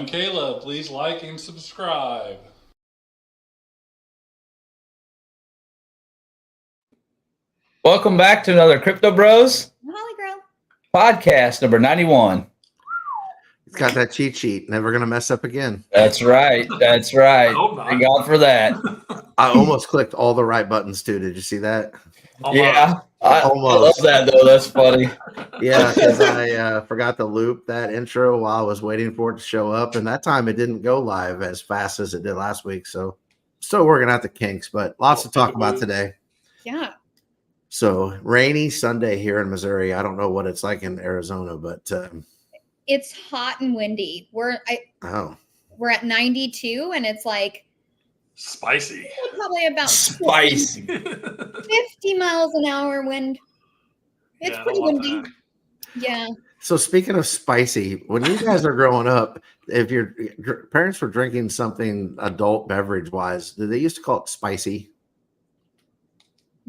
Caleb. Please like and subscribe. Welcome back to another Crypto Bros Holly Girl podcast number 91. It's got that cheat sheet. Never going to mess up again. That's right. That's right. Thank God for that. I almost clicked all the right buttons too. Did you see that? Yeah. I love that though. That's funny. Yeah, because I forgot to loop that intro while I was waiting for it to show up. And that time it didn't go live as fast as it did last week. So still working out the kinks, but lots to talk about today. Yeah. So rainy Sunday here in Missouri. I don't know what it's like in Arizona, but It's hot and windy. We're at 92 and it's like spicy. Probably about spicy 50 miles an hour wind. It's pretty windy. That. Yeah. So speaking of spicy, when you guys are growing up, if your parents were drinking something adult beverage wise, did they used to call it spicy?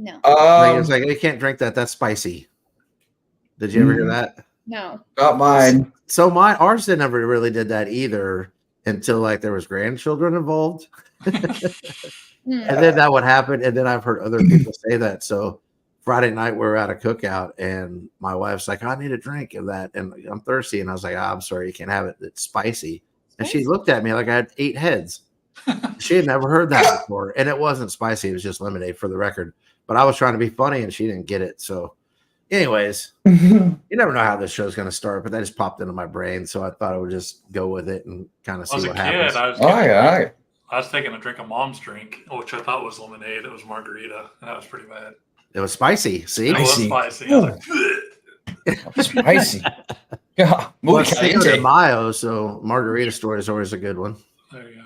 No. It's like, you can't drink that. That's spicy. Did you ever hear that? No. Not mine. So ours never really did that either until like there was grandchildren involved. And then that would happen. And then I've heard other people say that. So Friday night we were at a cookout and my wife's like, I need a drink of that. And I'm thirsty. And I was like, I'm sorry, you can't have it. It's spicy. And she looked at me like I had 8 heads. She had never heard that before. And it wasn't spicy. It was just lemonade for the record. But I was trying to be funny and she didn't get it. So anyways, you never know how this show's going to start, but that just popped into my brain. So I thought I would just go with it and kind of see what happens. I was taking a drink of mom's drink, which I thought was lemonade. It was margarita. And that was pretty bad. It was spicy. See? It was spicy. I was like, spicy. Yeah. Well, Cinco de Mayo, so margarita story is always a good one. There you go.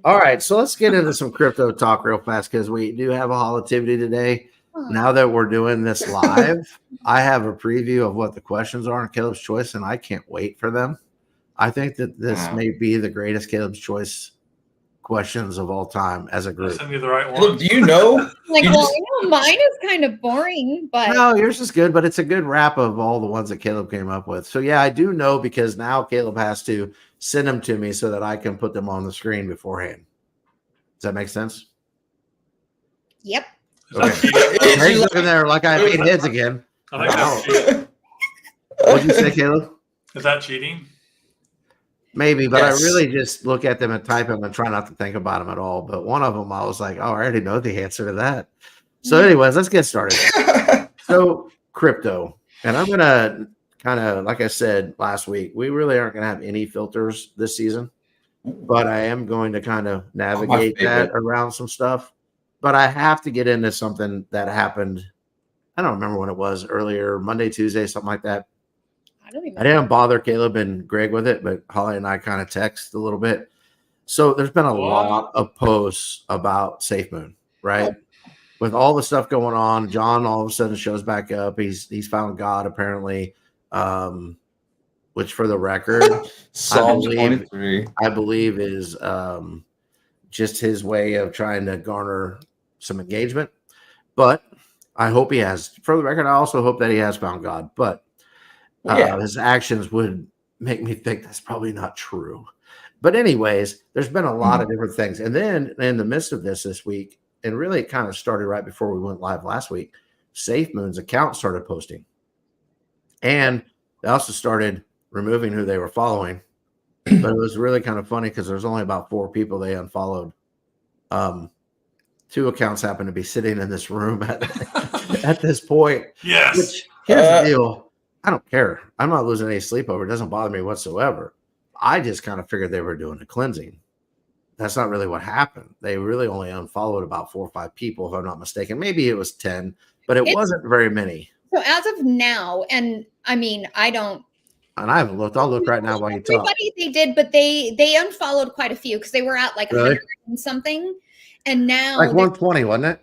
All right, so let's get into some crypto talk real fast because we do have a HOLLITIVITY today. Now that we're doing this live, I have a preview of what the questions are on Caleb's Choice, and I can't wait for them. I think that this may be the greatest Caleb's Choice questions of all time as a group. Send me the right one. Do you know? Mine is kind of boring, but no, yours is good, but it's a good wrap of all the ones that Caleb came up with. So yeah, I do know because now Caleb has to send them to me so that I can put them on the screen beforehand. Does that make sense? Yep. Okay. He's looking there like I have 8 heads again. I think that's cheating. What'd you say, Caleb? Is that cheating? Maybe, but yes. I really just look at them and type them and try not to think about them at all. But one of them, I was like, oh, I already know the answer to that. So anyways, let's get started. So crypto, and I'm going to kind of, like I said last week, we really aren't going to have any filters this season, but I am going to kind of navigate that around some stuff. But I have to get into something that happened. I don't remember when it was, earlier, Monday, Tuesday, something like that. I didn't bother Caleb and Greg with it, but Holly and I kind of text a little bit. So there's been a lot of posts about Safemoon, right? With all the stuff going on, John all of a sudden shows back up. He's found God apparently, which for the record, I believe is just his way of trying to garner some engagement. But I hope he has. For the record, I also hope that he has found God. But his actions would make me think that's probably not true. But anyways, there's been a lot of different things. And then in the midst of this week, and really it kind of started right before we went live last week, Safemoon's account started posting. And they also started removing who they were following. But it was really kind of funny because there's only about 4 people they unfollowed. 2 accounts happen to be sitting in this room at this point. Yes. Which, here's the deal. I don't care. I'm not losing any sleep over it. It doesn't bother me whatsoever. I just kind of figured they were doing a cleansing. That's not really what happened. They really only unfollowed about 4 or 5 people, if I'm not mistaken. Maybe it was 10, but it wasn't very many. So as of now, and I mean, I don't. And I haven't looked. I'll look right now while you talk. Everybody they did, but they unfollowed quite a few because they were at like 100 and something. And now like 120, wasn't it?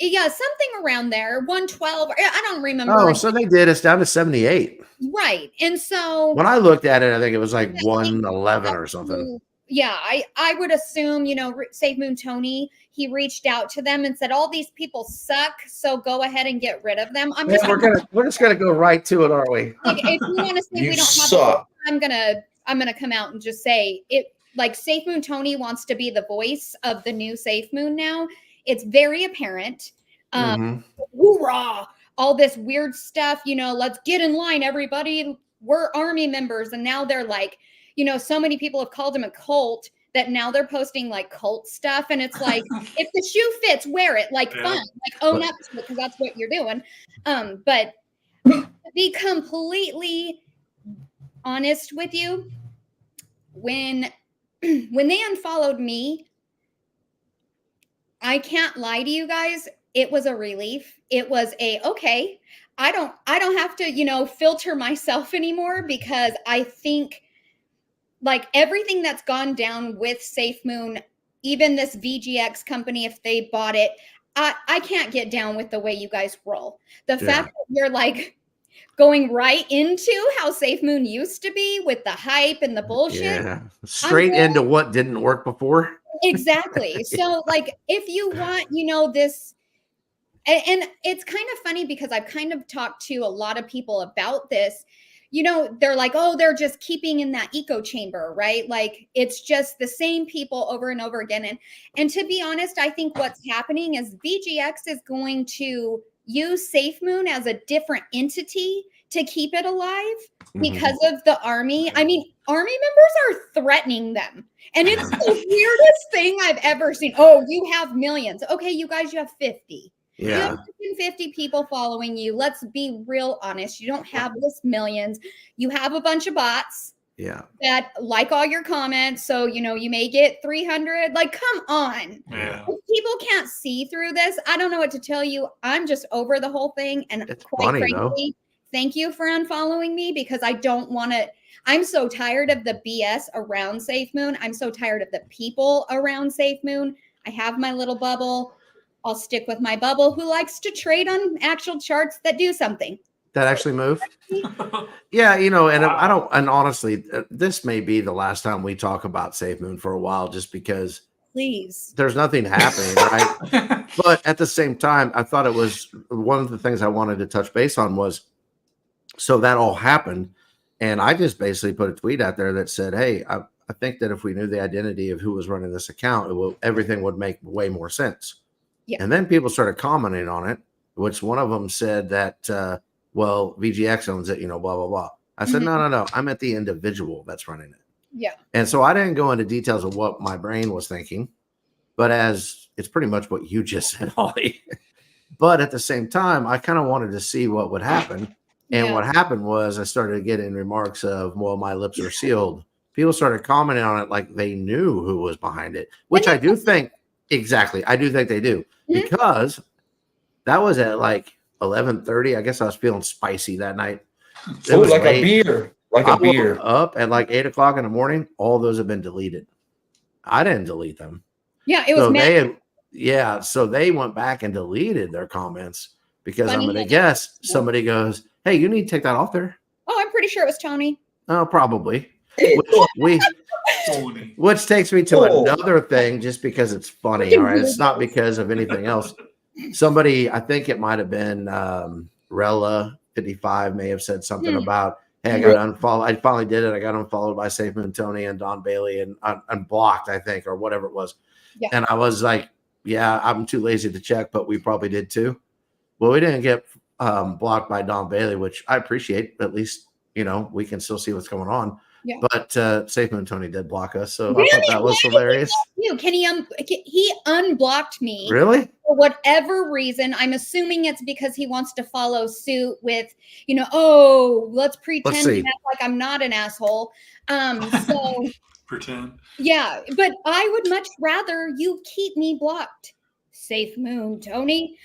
Yeah, something around there. 112. I don't remember. Oh, so they did. It's down to 78. Right. And so when I looked at it, I think it was like 111 or something. Yeah, I would assume, Safemoon Tony, he reached out to them and said, all these people suck, so go ahead and get rid of them. We're just gonna go right to it, aren't we? Like, if you want to say we don't have, I'm going to come out and just say it. Like Safemoon Tony wants to be the voice of the new Safemoon now. It's very apparent. Hoorah! All this weird stuff, let's get in line, everybody. We're army members. And now they're like, so many people have called him a cult that now they're posting like cult stuff. And it's like, if the shoe fits, wear it. Like, fun. Like, own up to it because that's what you're doing. But to be completely honest with you, when they unfollowed me, I can't lie to you guys. It was a relief. It was okay. I don't have to, filter myself anymore, because I think like everything that's gone down with Safemoon, even this VGX company, if they bought it, I can't get down with the way you guys roll. The fact that you're like going right into how Safemoon used to be with the hype and the bullshit. Yeah, straight into what didn't work before. Exactly. So like, if you want, this, and it's kind of funny because I've kind of talked to a lot of people about this, they're like, oh, they're just keeping in that echo chamber, right? Like it's just the same people over and over again. And to be honest, I think what's happening is VGX is going to use Safemoon as a different entity to keep it alive because of the army. I mean, army members are threatening them. And it's the weirdest thing I've ever seen. Oh, you have millions. Okay, you guys, you have 50. Yeah. You have 50 people following you. Let's be real honest. You don't have this millions. You have a bunch of bots. Yeah. That like all your comments. So, you may get 300. Like, come on. Yeah. If people can't see through this, I don't know what to tell you. I'm just over the whole thing. And It's quite funny, frankly, thank you for unfollowing me, because I don't want to. I'm so tired of the BS around Safemoon. I'm so tired of the people around Safemoon. I have my little bubble. I'll stick with my bubble who likes to trade on actual charts that do something. That actually move. Yeah, and I don't, and honestly, this may be the last time we talk about Safemoon for a while, just because Please. there's nothing happening, right? But at the same time, I thought it was one of the things I wanted to touch base on was, so that all happened. And I just basically put a tweet out there that said, hey, I think that if we knew the identity of who was running this account, everything would make way more sense. Yeah. And then people started commenting on it, which one of them said that, well, VGX owns it, blah, blah, blah. I said, no. I'm at the individual that's running it. Yeah. And so I didn't go into details of what my brain was thinking, but as it's pretty much what you just said, Holly. But at the same time, I kind of wanted to see what would happen. And what happened was I started getting remarks of, well, my lips are sealed. People started commenting on it like they knew who was behind it, which I do think, exactly. I do think they do, because that was at like 11:30. I guess I was feeling spicy that night. It was like late. A beer. Like a beer. Woke up at like 8 o'clock in the morning. All those have been deleted. I didn't delete them. Yeah, it was so they went back and deleted their comments, because I'm going to guess somebody goes, hey, you need to take that off there. Oh, I'm pretty sure it was Tony. Oh, probably. Which takes me to another thing, just because it's funny. All right. It's not because of anything else. Somebody, I think it might have been Rella55 may have said something about, hey, I got unfollowed. I finally did it. I got unfollowed by Safemoon Tony and Don Bailey and unblocked, I think, or whatever it was. Yeah. And I was like, yeah, I'm too lazy to check, but we probably did too. Well, we didn't get blocked by Don Bailey, which I appreciate. At least, we can still see what's going on. Yeah. But Safemoon Tony did block us, so really? I thought that was hilarious. Can he unblocked me? Really? For whatever reason, I'm assuming it's because he wants to follow suit with, let's pretend and act like I'm not an asshole. So pretend. Yeah, but I would much rather you keep me blocked. Safemoon Tony.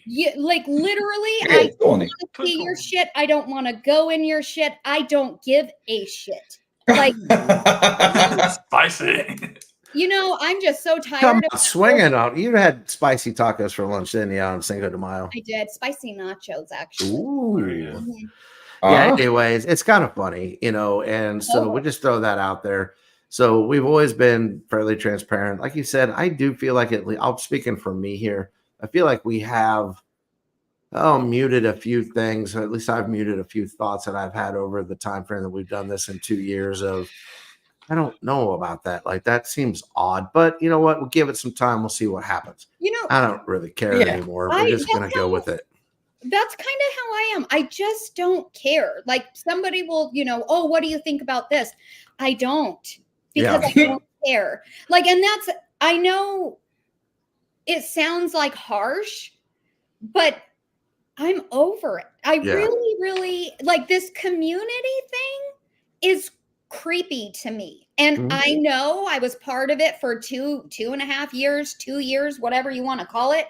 Yeah, like literally, I don't want to see your shit. I don't want to go in your shit. I don't give a shit. Like, spicy. I'm just so tired. Come on, swinging out. You had spicy tacos for lunch, didn't you, on Cinco de Mayo? I did. Spicy nachos, actually. Ooh. Yeah. Anyways, it's kind of funny, and so we just throw that out there. So we've always been fairly transparent. Like you said, I do feel like I'm speaking for me here. I feel like we have muted a few things. Or at least I've muted a few thoughts that I've had over the time frame that we've done this in 2 years of, I don't know about that. Like, that seems odd, but you know what? We'll give it some time. We'll see what happens. You know, I don't really care anymore. We're just going to go with it. That's kind of how I am. I just don't care. Like, somebody will, oh, what do you think about this? I don't, because I don't care. Like, and I know it sounds like harsh, but I'm over it. I really, really like this community thing is creepy to me. And I know I was part of it for 2.5 years, 2 years, whatever you want to call it.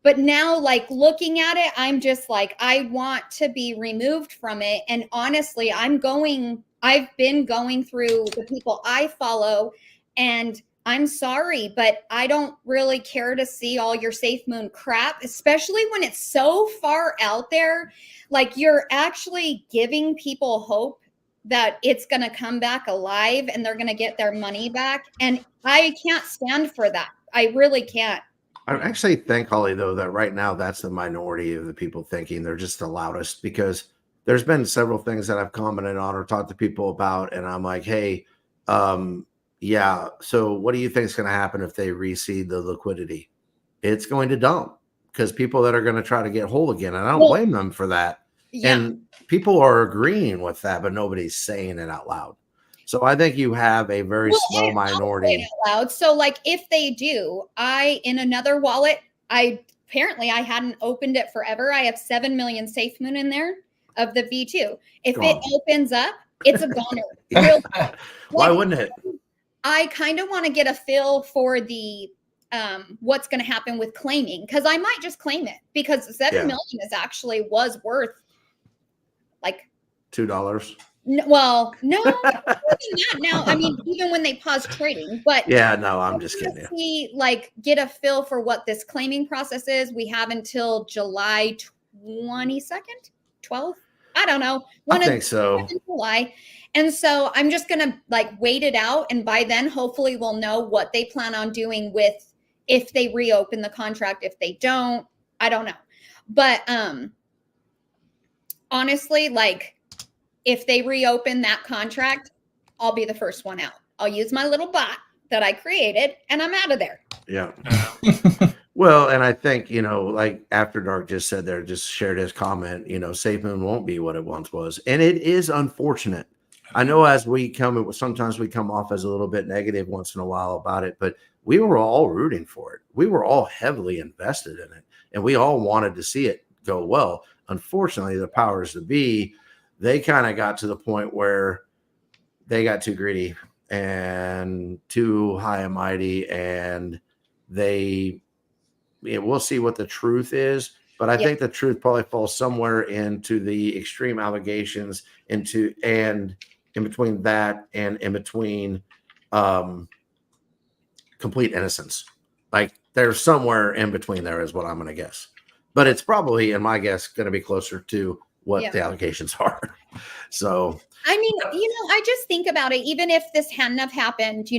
But now, like, looking at it, I'm just like, I want to be removed from it. And honestly, I've been going through the people I follow, and I'm sorry, but I don't really care to see all your Safemoon crap, especially when it's so far out there. Like, you're actually giving people hope that it's going to come back alive and they're going to get their money back. And I can't stand for that. I really can't. I actually think, Holly, though, that right now that's the minority of the people thinking they're just the loudest, because there's been several things that I've commented on or talked to people about. And I'm like, hey, yeah, so what do you think is going to happen if they reseed the liquidity? It's going to dump, because people that are going to try to get whole again. And I don't blame them for that. Yeah. And people are agreeing with that, but nobody's saying it out loud. So I think you have a very small minority. Loud. So, like, if they do, in another wallet, I hadn't opened it forever. I have 7 million Safemoon in there of the V2. If it opens up, it's a goner. Why wouldn't it? I kind of want to get a feel for the what's going to happen with claiming, because I might just claim it, because 7 million was worth like $2. Well, no, now. I mean, even when they pause trading, but yeah, no, I'm just kidding. We get a feel for what this claiming process is. We have until July 22nd, 12th. I don't know. I think so. July. And so I'm just going to wait it out. And by then, hopefully we'll know what they plan on doing with, if they reopen the contract. If they don't, I don't know. But honestly, if they reopen that contract, I'll be the first one out. I'll use my little bot that I created, and I'm out of there. Yeah. Well, and I think, After Dark just said there, just shared his comment, Safemoon won't be what it once was. And it is unfortunate. I know sometimes we come off as a little bit negative once in a while about it, but we were all rooting for it. We were all heavily invested in it, and we all wanted to see it go well. Unfortunately, the powers that be, they kind of got to the point where they got too greedy and too high and mighty, and we'll see what the truth is. But I think the truth probably falls somewhere into the extreme allegations, and in between that and in between complete innocence. There's somewhere in between there is what I'm going to guess. But it's probably, in my guess, going to be closer to what the allegations are. So, I mean, I just think about it, even if this hadn't have happened,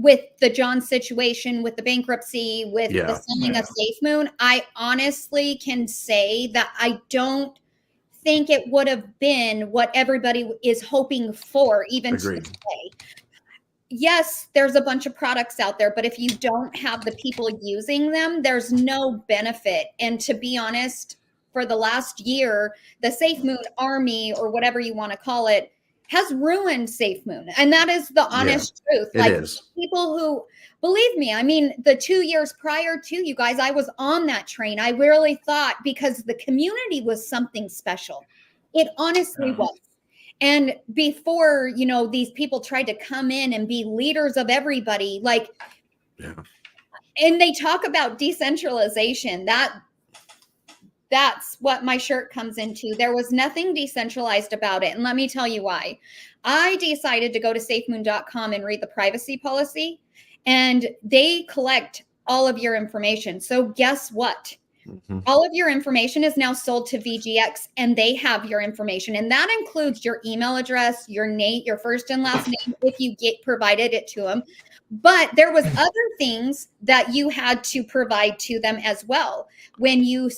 with the John situation, with the bankruptcy, with the selling of Safemoon, I honestly can say that I don't think it would have been what everybody is hoping for, even today. Yes, there's a bunch of products out there, but if you don't have the people using them, there's no benefit. And to be honest, for the last year, the Safemoon army, or whatever you want to call it, has ruined Safemoon. And that is the honest truth. It is. People who, believe me, I mean, the 2 years prior to you guys, I was on that train. I really thought, because the community was something special. It honestly was. And before, these people tried to come in and be leaders of everybody, and they talk about decentralization, that's what my shirt comes into. There was nothing decentralized about it. And let me tell you why. I decided to go to safemoon.com and read the privacy policy, and they collect all of your information. So guess what? Mhm. All of your information is now sold to VGX, and they have your information. And that includes your email address, your name, your first and last name, if you provided it to them. But there was other things that you had to provide to them as well. When you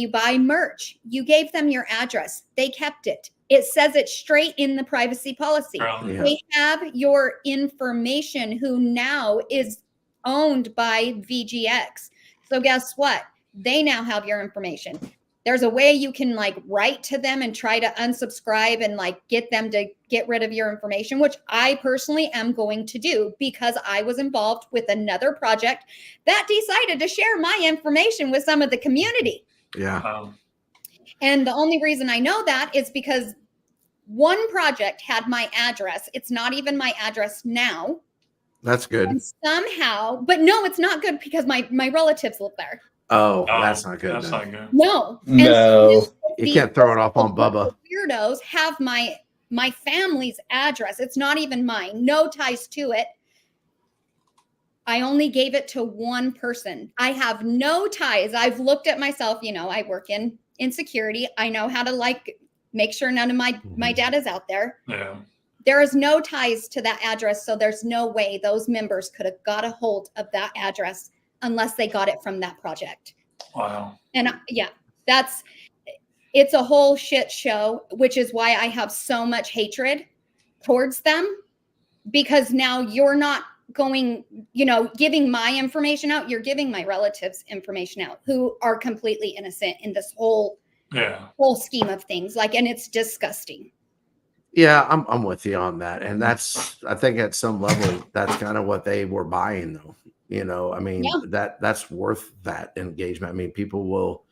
buy merch, you gave them your address. They kept it. It says it straight in the privacy policy. Yeah. They have your information, who now is owned by VGX. So guess what? They now have your information. There's a way you can like write to them and try to unsubscribe and like get them to get rid of your information, which I personally am going to do because I was involved with another project that decided to share my information with some of the community. Yeah. And the only reason I know that is because one project had my address. It's not even my address now. That's good. And somehow, but no, it's not good because my relatives live there. Oh, that's not good. That's not good. No. No. You can't throw it off on Bubba. Weirdos have my family's address. It's not even mine. No ties to it. I only gave it to one person. I have no ties. I've looked at myself, I work in security. I know how to like make sure none of my data is out there. Yeah. There is no ties to that address, so there's no way those members could have got a hold of that address unless they got it from that project. Wow. And it's a whole shit show, which is why I have so much hatred towards them, because now you're not going, giving my information out. You're giving my relatives information out who are completely innocent in this whole scheme of things. And it's disgusting. Yeah, I'm with you on that. And I think at some level, that's kind of what they were buying though. That's worth that engagement. I mean, people will,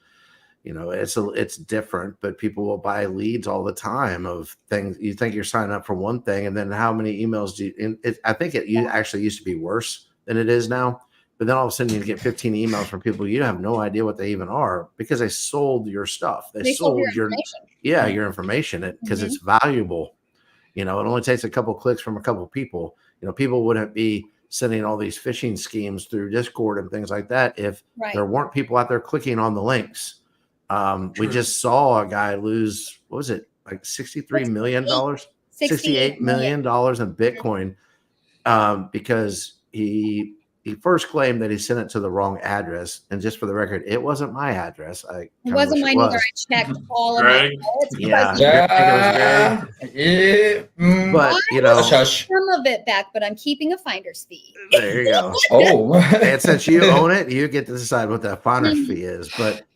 it's different, but people will buy leads all the time of things. You think you're signing up for one thing, and then how many emails do you, I think it actually used to be worse than it is now. But then all of a sudden you get 15 emails from people you have no idea what they even are because they sold your stuff. They sold your information because it's valuable. It only takes a couple clicks from a couple people. People wouldn't be sending all these phishing schemes through Discord and things like that if there weren't people out there clicking on the links. We just saw a guy lose, what was it, like $63 million, $68 million in Bitcoin because he first claimed that he sent it to the wrong address. And just for the record, it wasn't my address. It wasn't mine either. I checked all of it. But some of it back, but I'm keeping a finder's fee. There you go. And since you own it, you get to decide what that finder's fee is. But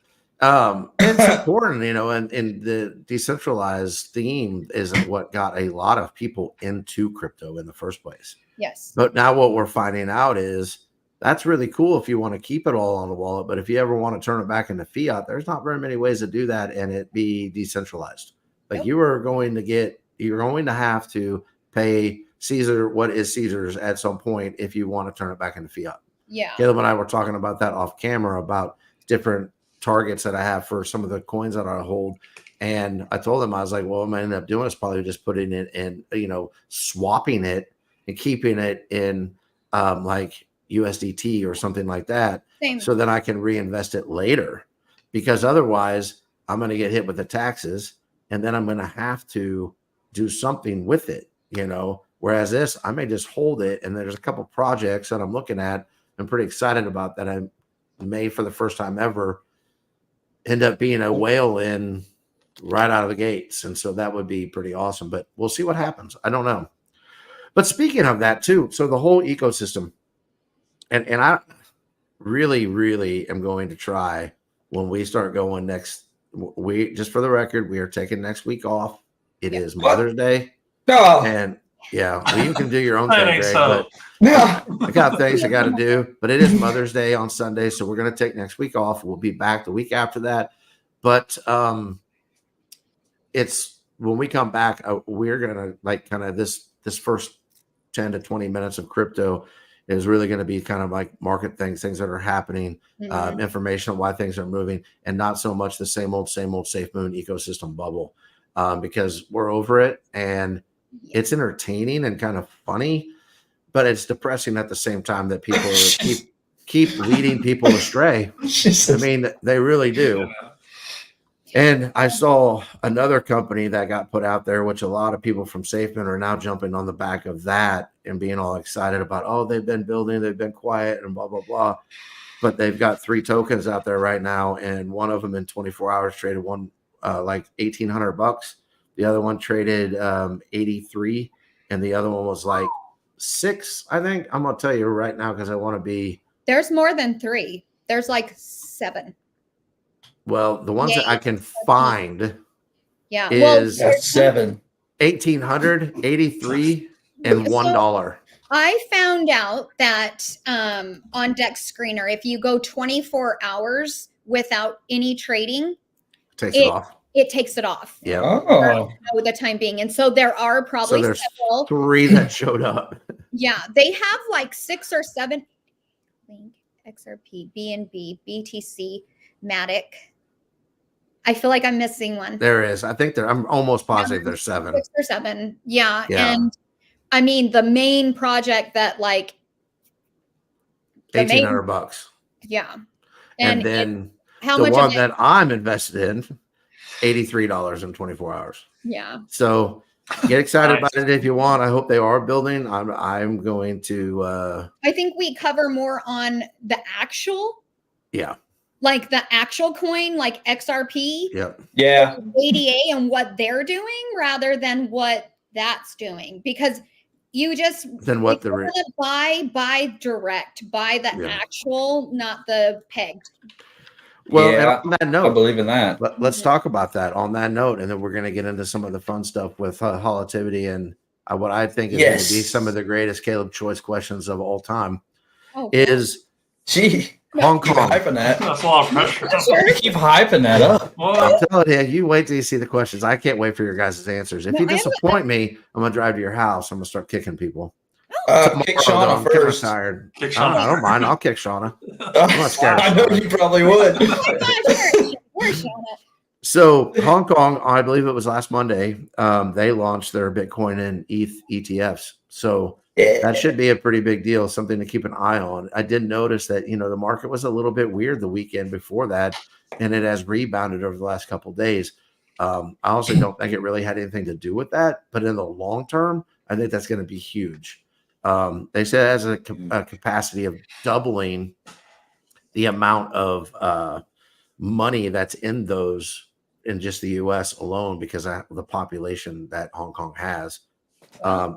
it's important, and the decentralized theme is what got a lot of people into crypto in the first place. Yes. But now what we're finding out is that's really cool if you want to keep it all on the wallet. But if you ever want to turn it back into fiat, there's not very many ways to do that and it be decentralized. Like you're going to have to pay Caesar what is Caesar's at some point if you want to turn it back into fiat. Yeah. Caleb and I were talking about that off camera about different targets that I have for some of the coins that I hold. And I told him, I was like, well, I'm going to end up doing is probably just putting it in, swapping it and keeping it in like USDT or something like that. Same. So then I can reinvest it later, because otherwise I'm going to get hit with the taxes and then I'm going to have to do something with it, whereas this, I may just hold it. And there's a couple projects that I'm looking at, I'm pretty excited about that I may for the first time ever end up being a whale in right out of the gates. And so that would be pretty awesome, but we'll see what happens. I don't know. But speaking of that too, so the whole ecosystem, and I really, really am going to try when we start going next. We just for the record, we are taking next week off. It is Mother's Day, and you can do your own thing, Greg, but I got things I got to do. But it is Mother's Day on Sunday, so we're going to take next week off. We'll be back the week after that. But it's when we come back, we're going to like kind of this first 10 to 20 minutes of crypto is really going to be kind of like market things that are happening, information on why things are moving, and not so much the same old Safemoon ecosystem bubble, because we're over it and it's entertaining and kind of funny, but it's depressing at the same time that people keep leading people astray. I mean, they really do. And I saw another company that got put out there, which a lot of people from Safemoon are now jumping on the back of that and being all excited about, oh, they've been building, they've been quiet and blah, blah, blah. But they've got 3 tokens out there right now. And one of them in 24 hours traded one like $1,800. The other one traded 83. And the other one was like 6, I think. I'm going to tell you right now because I want to be. There's more than 3. There's like 7. Well, the ones that I can find is 7, 1,800, 83, and $1. I found out that on Dex Screener, if you go 24 hours without any trading, it takes it off. Yeah. Oh. For the time being. And so there are probably several. 3 that showed up. Yeah. They have like 6 or 7. Link, XRP, BNB, BTC, Matic. I feel like I'm missing one. There is. I think I'm almost positive there's 7. 6 or 7. Yeah. And I mean, the main project that like $1,800. Yeah. And then how the much one that I'm invested in, $83 in 24 hours. Yeah. So get excited about it if you want. I hope they are building. I'm going to I think we cover more on the actual. Yeah. Like the actual coin, like XRP. Yep. Yeah. ADA and what they're doing rather than what that's doing. Because you just what buy direct, buy the actual, not the pegged. Well, and on that note, I believe in that. Let's talk about that on that note, and then we're going to get into some of the fun stuff with HOLLITIVITY and what I think is going to be some of the greatest Caleb Choice questions of all time. Hong Kong. Hyping that. That's a lot of pressure. Keep hyping that up. I'm telling you, you wait till you see the questions. I can't wait for your guys' answers. If you disappoint me, I'm gonna drive to your house. I'm gonna start kicking people. Kick Shauna first. Tired. Kick Shauna. I don't mind. I'll kick Shauna. I'm not scared. I know you probably would. Oh my gosh, where's Shauna? So Hong Kong, I believe it was last Monday. They launched their Bitcoin and ETH ETFs. So that should be a pretty big deal, something to keep an eye on. I did notice that, the market was a little bit weird the weekend before that, and it has rebounded over the last couple of days. I also don't think it really had anything to do with that, but in the long term, I think that's going to be huge. They said it has a capacity of doubling the amount of money that's in just the U.S. alone because of the population that Hong Kong has.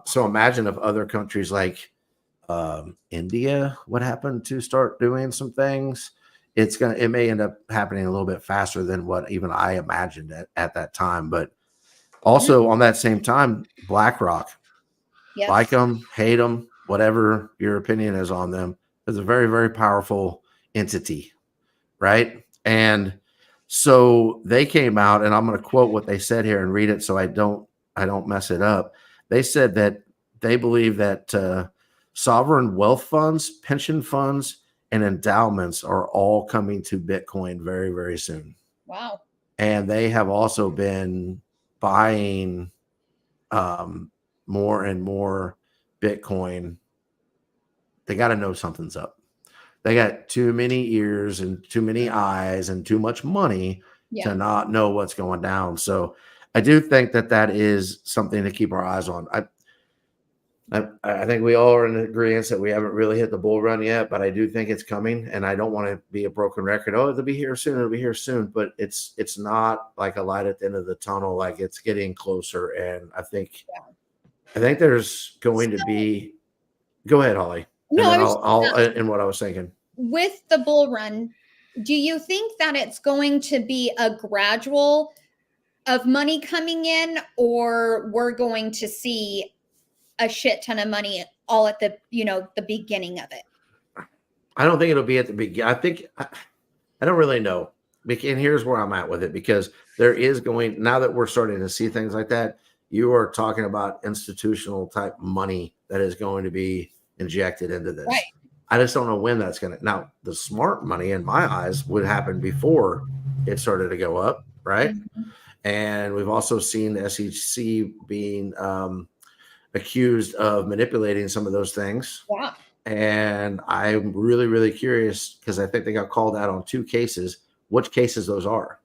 So imagine if other countries like India, what happened to start doing some things, it may end up happening a little bit faster than what even I imagined at that time. But also on that same time, BlackRock, like them, hate them, whatever your opinion is on them, is a very, very powerful entity, right? And so they came out, and I'm going to quote what they said here and read it so I don't mess it up. They said that they believe that sovereign wealth funds, pension funds, and endowments are all coming to Bitcoin very, very soon. Wow. And they have also been buying more and more Bitcoin. They got to know something's up. They got too many ears and too many eyes and too much money to not know what's going down. So I do think that is something to keep our eyes on. I think we all are in agreement that we haven't really hit the bull run yet, but I do think it's coming, and I don't want to be a broken record. Oh, it'll be here soon. It'll be here soon, but it's not like a light at the end of the tunnel. Like it's getting closer, and I think there's going to be. Go ahead, Holly. No, I'll in what I was thinking. With the bull run, do you think that it's going to be a gradual of money coming in, or we're going to see a shit ton of money all at the beginning of it? I don't think it'll be at the beginning. I think I don't really know. And here's where I'm at with it, because there is going, now that we're starting to see things like that, you are talking about institutional type money that is going to be injected into this. Right. I just don't know when that's going to. Now, the smart money in my eyes would happen before it started to go up, right? Mm-hmm. And we've also seen the SEC being accused of manipulating some of those things. Yeah. And I'm really, really curious because I think they got called out on 2 cases, which cases those are.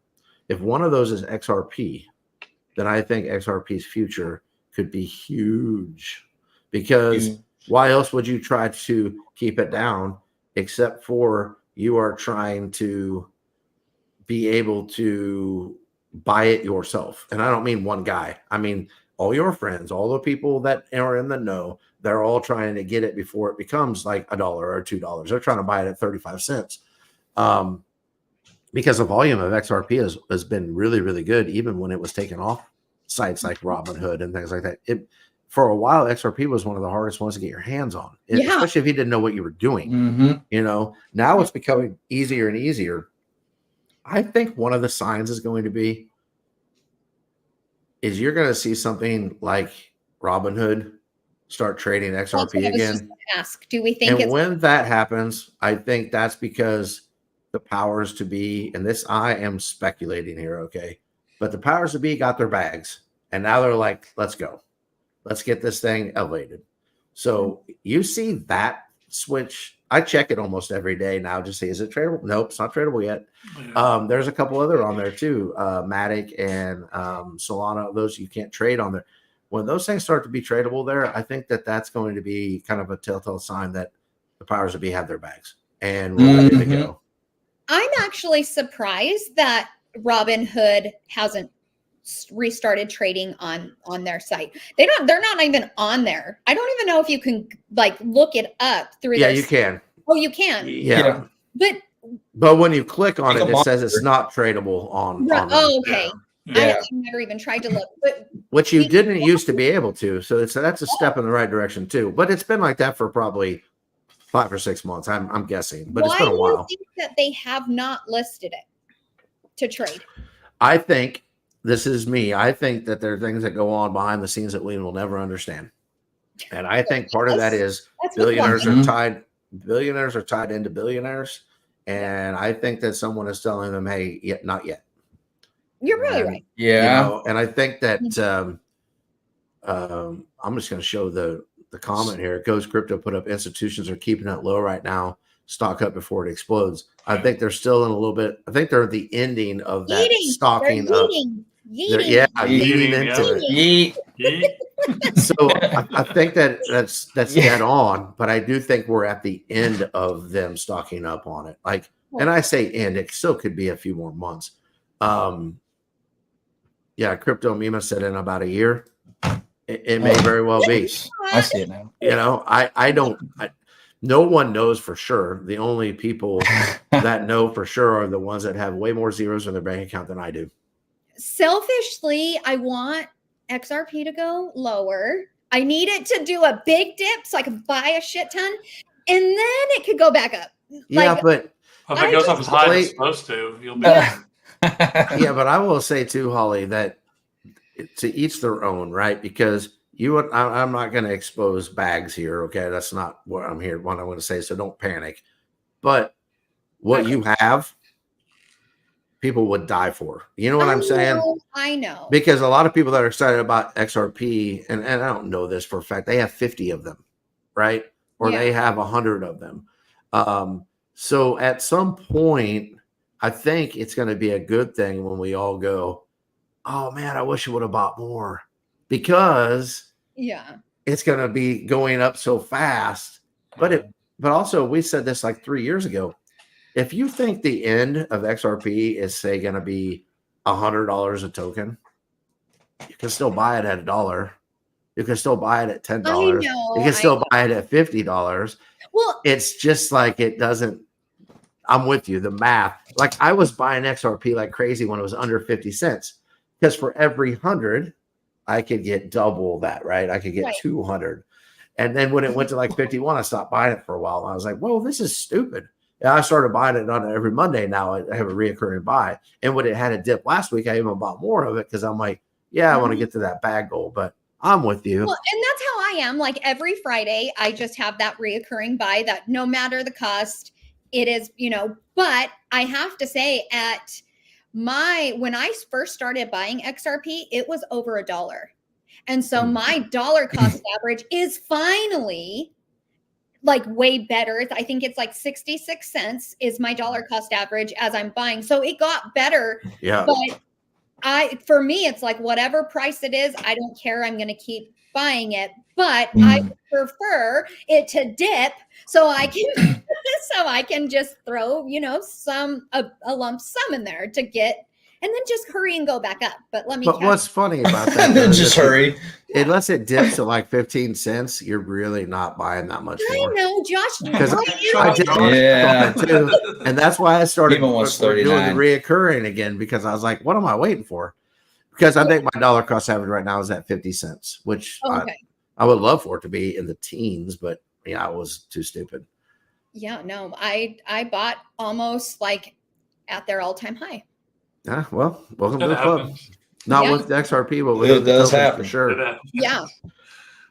If one of those is XRP, then I think XRP's future could be huge, because why else would you try to keep it down except for you are trying to be able to buy it yourself? And I don't mean one guy. I mean all your friends, all the people that are in the know, they're all trying to get it before it becomes like $1 or $2. They're trying to buy it at 35 cents. Because the volume of XRP has been really, really good, even when it was taken off sites like Robinhood and things like that. For a while, XRP was one of the hardest ones to get your hands on, especially if you didn't know what you were doing. You know, now it's becoming easier and easier. I think one of the signs is going to be you're going to see something like Robinhood start trading XRP again. Ask, do we think? And when that happens, I think that's because the powers to be, and this I am speculating here, okay, but the powers to be got their bags, and now they're like, let's go, let's get this thing elevated. So you see that switch. I check it almost every day now to see, is it tradable? Nope, it's not tradable yet. There's a couple other on there too, Matic and Solana. Those you can't trade on there. When those things start to be tradable there, I think that's going to be kind of a telltale sign that the powers to be have their bags and we're ready to go. I'm actually surprised that Robinhood hasn't restarted trading on their site. They're not even on there. I don't even know if you can like look it up through. Yeah, you can. Oh, you can. Yeah. But when you click on it, it says it's not tradable on. Oh, okay. Yeah. I've never even tried to look, but which you didn't used to be able to. So that's a step in the right direction too. But it's been like that for probably 5 or 6 months, I'm guessing. But it's been a while. Why do you think that they have not listed it to trade? I think, this is me, I think that there are things that go on behind the scenes that we will never understand. And I think part of that is billionaires are tied into billionaires. And I think that someone is telling them, hey, not yet. You're really right. Yeah. You know, and I think that I'm just going to show the comment here. Ghost Crypto put up, institutions are keeping it low right now. Stock up before it explodes. I think they're still in a little bit. I think they're at the ending of that stocking up. Eating into it. So I think that's dead on, but I do think we're at the end of them stocking up on it. Like, and I say end, it still could be a few more months. Crypto Mima said in about a year. It may very well be. I see it now. You know, I don't. No one knows for sure. The only people that know for sure are the ones that have way more zeros in their bank account than I do. Selfishly, I want XRP to go lower. I need it to do a big dip so I can buy a shit ton, and then it could go back up. Yeah, but if it goes up as high as it's supposed to, you'll be. Yeah, but I will say too, Holly, that to each their own, right? Because I'm not going to expose bags here. Okay, that's not what I'm going to say. So don't panic. But what you have, people would die for. You know what I'm saying? I know. Because a lot of people that are excited about XRP, and I don't know this for a fact, they have 50 of them, right? Or they have 100 of them. So at some point, I think it's going to be a good thing when we all go, oh man, I wish I would have bought more, because it's going to be going up so fast. But also we said this like 3 years ago. If you think the end of XRP is say going to be $100 a token, you can still buy it at $1. You can still buy it at $10. You can still buy it at $50. Well, it's just like it doesn't. I'm with you. The math, like I was buying XRP like crazy when it was under 50 cents, because for every 100, I could get double that, right? I could get 200. And then when it went to like 51, I stopped buying it for a while. I was like, whoa, this is stupid. And I started buying it on every Monday. Now I have a reoccurring buy. And when it had a dip last week, I even bought more of it because I'm like, I want to get to that bag goal. But I'm with you. Well, and that's how I am. Like every Friday, I just have that reoccurring buy that no matter the cost, it is, but I have to say when I first started buying XRP, it was over $1. And so my dollar cost average is finally like way better. I think it's like 66 cents is my dollar cost average as I'm buying. So it got better. Yeah. But for me, it's like whatever price it is, I don't care. I'm going to keep buying it, but I prefer it to dip so I can just throw, a lump sum in there to get, and then just hurry and go back up. But what's funny about that? Then just hurry. Unless it dips to like 15 cents, you're really not buying that much more. I know, Josh. Because I I did too, and that's why I started Even was doing the 39. reoccurring again, because I was like, what am I waiting for? Because I think my dollar cost average right now is at 50 cents, which I would love for it to be in the teens, but I was too stupid. Yeah, no, I bought almost like at their all-time high. Yeah, well, welcome to That the club. happens. Not with the XRP, but with It the does tokens happen. for sure. It happens. Yeah.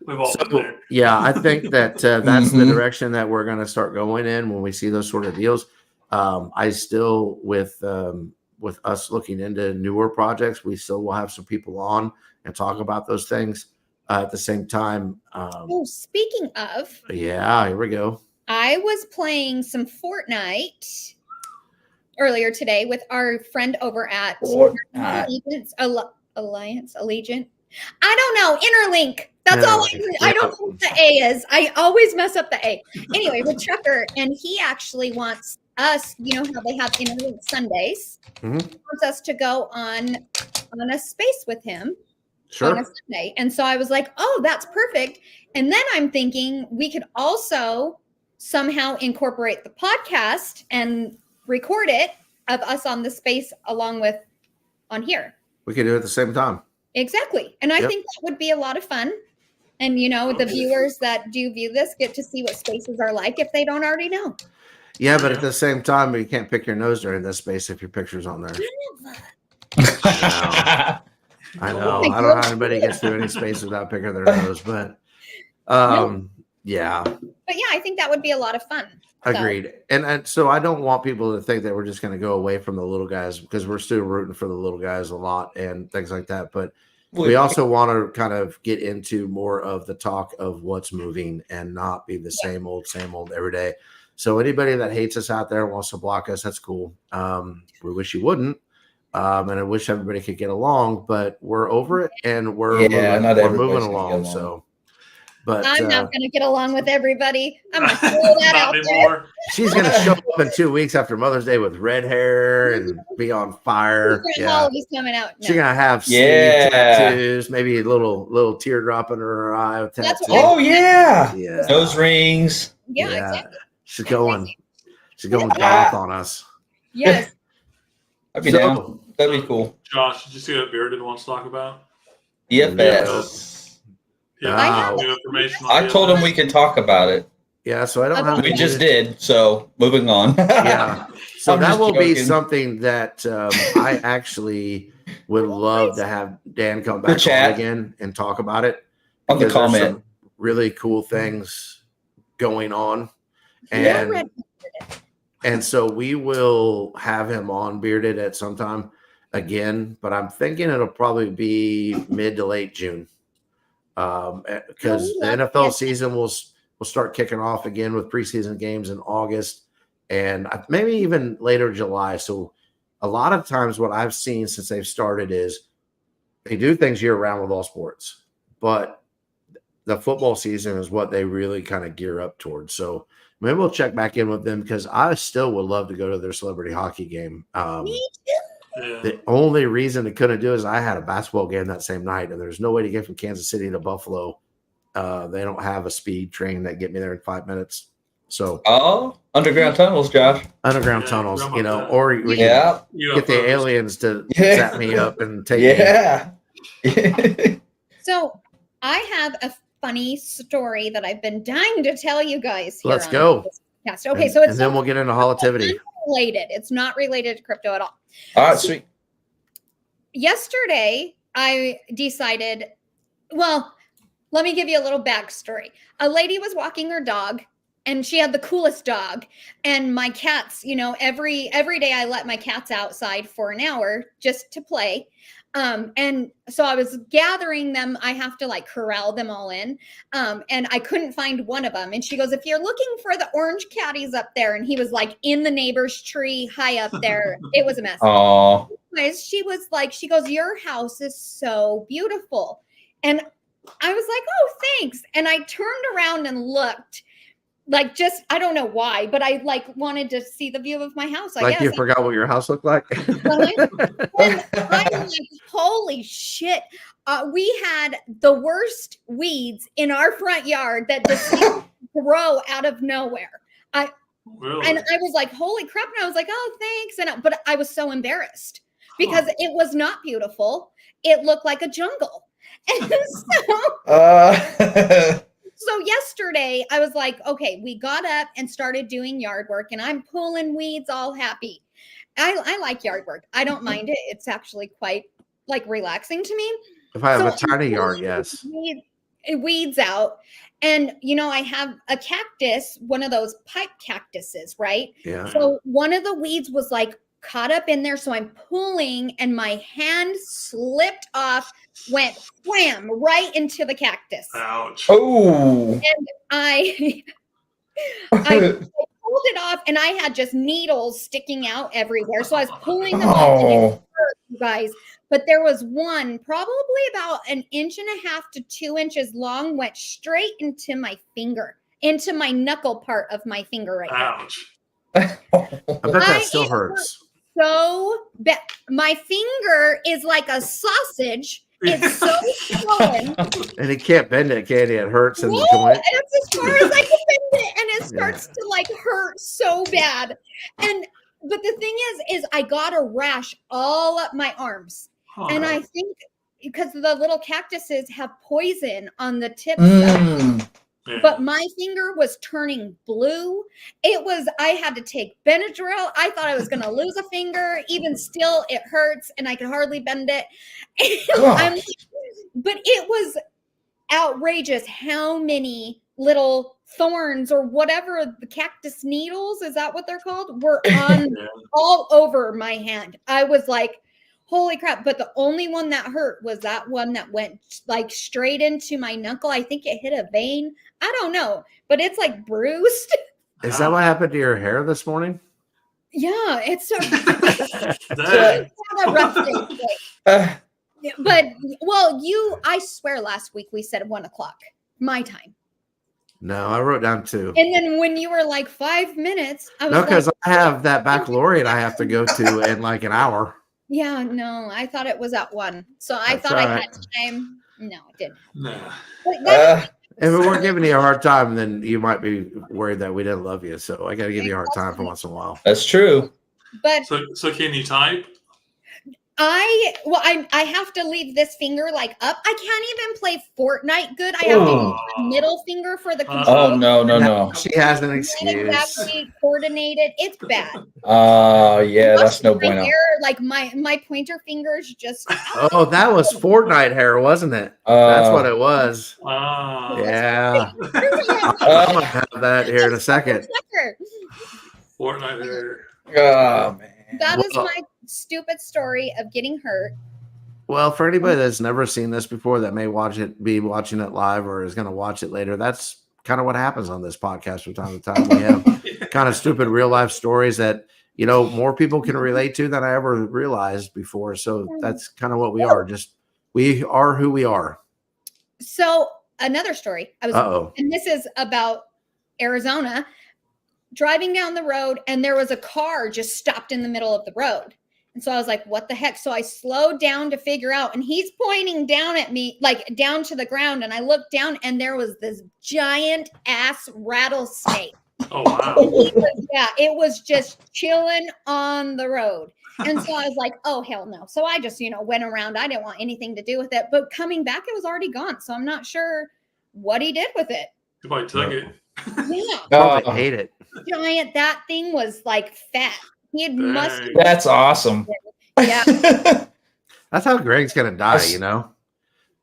We've all been So, there. yeah, I think that that's the direction that we're going to start going in when we see those sort of deals. I still, with us looking into newer projects, we still will have some people on and talk about those things. At the same time, Speaking of, yeah, here we go. I was playing some Fortnite earlier today with our friend over at Allegiance. Allegiant. I don't know. Interlink. That's all I don't know what the A is. I always mess up the A. Anyway, with Trucker, and he actually wants us, how they have Interlink Sundays. He wants us to go on a space with him. Sure. On a Sunday. And so I was like, oh, that's perfect. And then I'm thinking we could also somehow incorporate the podcast and record it of us on the space along with on here. We could do it at the same time. Exactly. And I think that would be a lot of fun. And, the viewers that do view this get to see what spaces are like if they don't already know. Yeah, but at the same time, you can't pick your nose during this space if your picture's on there. I know. I don't know how anybody gets through any space without picking their nose, but yeah. But yeah, I think that would be a lot of fun. Agreed. And so I don't want people to think that we're just going to go away from the little guys, because we're still rooting for the little guys a lot and things like that. But we also want to kind of get into more of the talk of what's moving and not be the same old every day. So anybody that hates us out there, wants to block us, that's cool. We wish you wouldn't. And I wish everybody could get along, but we're over it and we're moving along. So, but I'm not going to get along with everybody. I'm going to throw that out there. She's going to show up in 2 weeks after Mother's Day with red hair and be on fire. Holly's coming out. She's going to have tattoos, maybe a little teardrop in her eye. Nose rings. Yeah, exactly. She's going goth on us. Yes. I'd be down. That'd be cool. Josh, did you see what Bearded wants to talk about? ETFs. New information. I told him we could talk about it. Yeah, so I don't have. We just did. So moving on. Yeah. So that will be something that I actually would love to have Dan come back on again and talk about it. On the comment. Some really cool things going on. And so we will have him on Bearded at some time again, but I'm thinking it'll probably be mid to late June, because the NFL season will start kicking off again with preseason games in August and maybe even later July. So a lot of times what I've seen since they've started is they do things year round with all sports, but the football season is what they really kind of gear up towards. So maybe we'll check back in with them, because I still would love to go to their celebrity hockey game. Me too. The only reason they couldn't do it is I had a basketball game that same night, and there's no way to get from Kansas City to Buffalo. They don't have a speed train that get me there in 5 minutes. So underground tunnels, Josh. Underground tunnels, or we can get the aliens to set me up and take me. So I have a funny story that I've been dying to tell you guys. Let's go. Okay, so it's and then we'll get into Hollitivity. Related. It's not related to crypto at all. All right, sweet. Yesterday, I decided, well, let me give you a little backstory. A lady was walking her dog, and she had the coolest dog. And my cats, every day I let my cats outside for an hour just to play. And so I was gathering them. I have to like corral them all in. And I couldn't find one of them. And she goes, if you're looking for the orange caddies up there, and he was like in the neighbor's tree high up there. It was a mess. Oh, Anyways, she was like, she goes, your house is so beautiful. And I was like, oh, thanks. And I turned around and looked. Like, just, I don't know why, but I like wanted to see the view of my house. I Like guess. you forgot what your house looked like? And I'm like, holy shit. We had the worst weeds in our front yard that just grow out of nowhere. Really? And I was like, holy crap. And I was like, oh, thanks. But I was so embarrassed because it was not beautiful. It looked like a jungle. And so yesterday I was like, okay, we got up and started doing yard work, and I'm pulling weeds all happy. I like yard work. I don't mind it. It's actually quite like relaxing to me. If I have So a tiny I'm yard, pulling yes. Weeds out. And, you know, I have a cactus, one of those pipe cactuses, right? Yeah. So one of the weeds was like caught up in there. So I'm pulling and my hand slipped off, went wham right into the cactus. Ouch. oh. And I pulled it off, and I had just needles sticking out everywhere. So I was pulling them off, and it hurt, you guys. But there was one, probably about 1.5 inches to 2 inches long, went straight into my finger, into my knuckle part of my finger right now. Ouch. I bet that still hurts. So bad. My finger is like a sausage. It's so swollen. And he can't bend it, can he? It hurts in the No, joint. that's as far as I can bend it, and it starts to like hurt so bad. But the thing is I got a rash all up my arms, and I think because the little cactuses have poison on the tips. Yeah. But my finger was turning blue. I had to take Benadryl. I thought I was going to lose a finger. Even still, it hurts, and I could hardly bend it. But it was outrageous how many little thorns or whatever, the cactus needles, is that what they're called, were on all over my hand. I was like, holy crap. But the only one that hurt was that one that went like straight into my knuckle. I think it hit a vein. I don't know, but it's like bruised. Is that what happened to your hair this morning? Yeah, it's Dang. a rough day today. But well, I swear last week we said 1 o'clock my time. No, I wrote down 2. And then when you were like 5 minutes, I was No, because like, I have that baccalaureate I have to go to in like an hour. yeah, no, I thought it was at 1. So I That's thought I right. had time. No, it didn't. Nah. But that, If we weren't giving you a hard time, then you might be worried that we didn't love you. So I got to give you a hard time for once in a while. That's true. but So can you type? I have to leave this finger like up. I can't even play Fortnite good. I have to use my middle finger for the control. Oh, no. She has an Not excuse. exactly coordinated. It's bad. Yeah, that's no My bueno. hair, like my pointer fingers just. Oh, that was Fortnite hair, wasn't it? That's what it was. Yeah. I'm going to have that here in a second. Fortnite hair. Oh, man. That is my stupid story of getting hurt. Well, for anybody that's never seen this before that may be watching it live or is going to watch it later, that's kind of what happens on this podcast from time to time. We have kind of stupid real life stories that, you know, more people can relate to than I ever realized before. So that's kind of what we are. We are who we are. So another story. And this is about Arizona. Driving down the road, and there was a car just stopped in the middle of the road. And so I was like, what the heck? So I slowed down to figure out, and he's pointing down at me, like down to the ground. And I looked down, and there was this giant ass rattlesnake. Oh, wow. It was just chilling on the road. And so I was like, oh, hell no. So I just, went around. I didn't want anything to do with it. But coming back, it was already gone. So I'm not sure what he did with it. He probably took it. Yeah. I hate it. Giant, that thing was like fat. He had mustard. That's awesome. Yeah. That's how Greg's going to die, you know?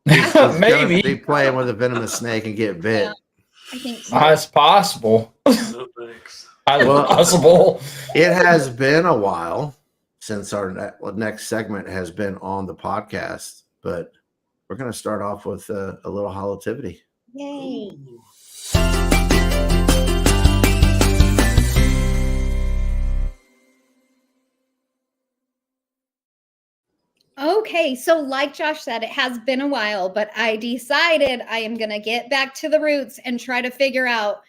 Maybe. Be playing with a venomous snake and get bit. Yeah, I think so. That's possible. No thanks. Possible. It has been a while since our next segment has been on the podcast, but we're going to start off with a little HOLLITIVITY. Yay. Okay, so like Josh said, it has been a while, but I decided I am going to get back to the roots and try to figure out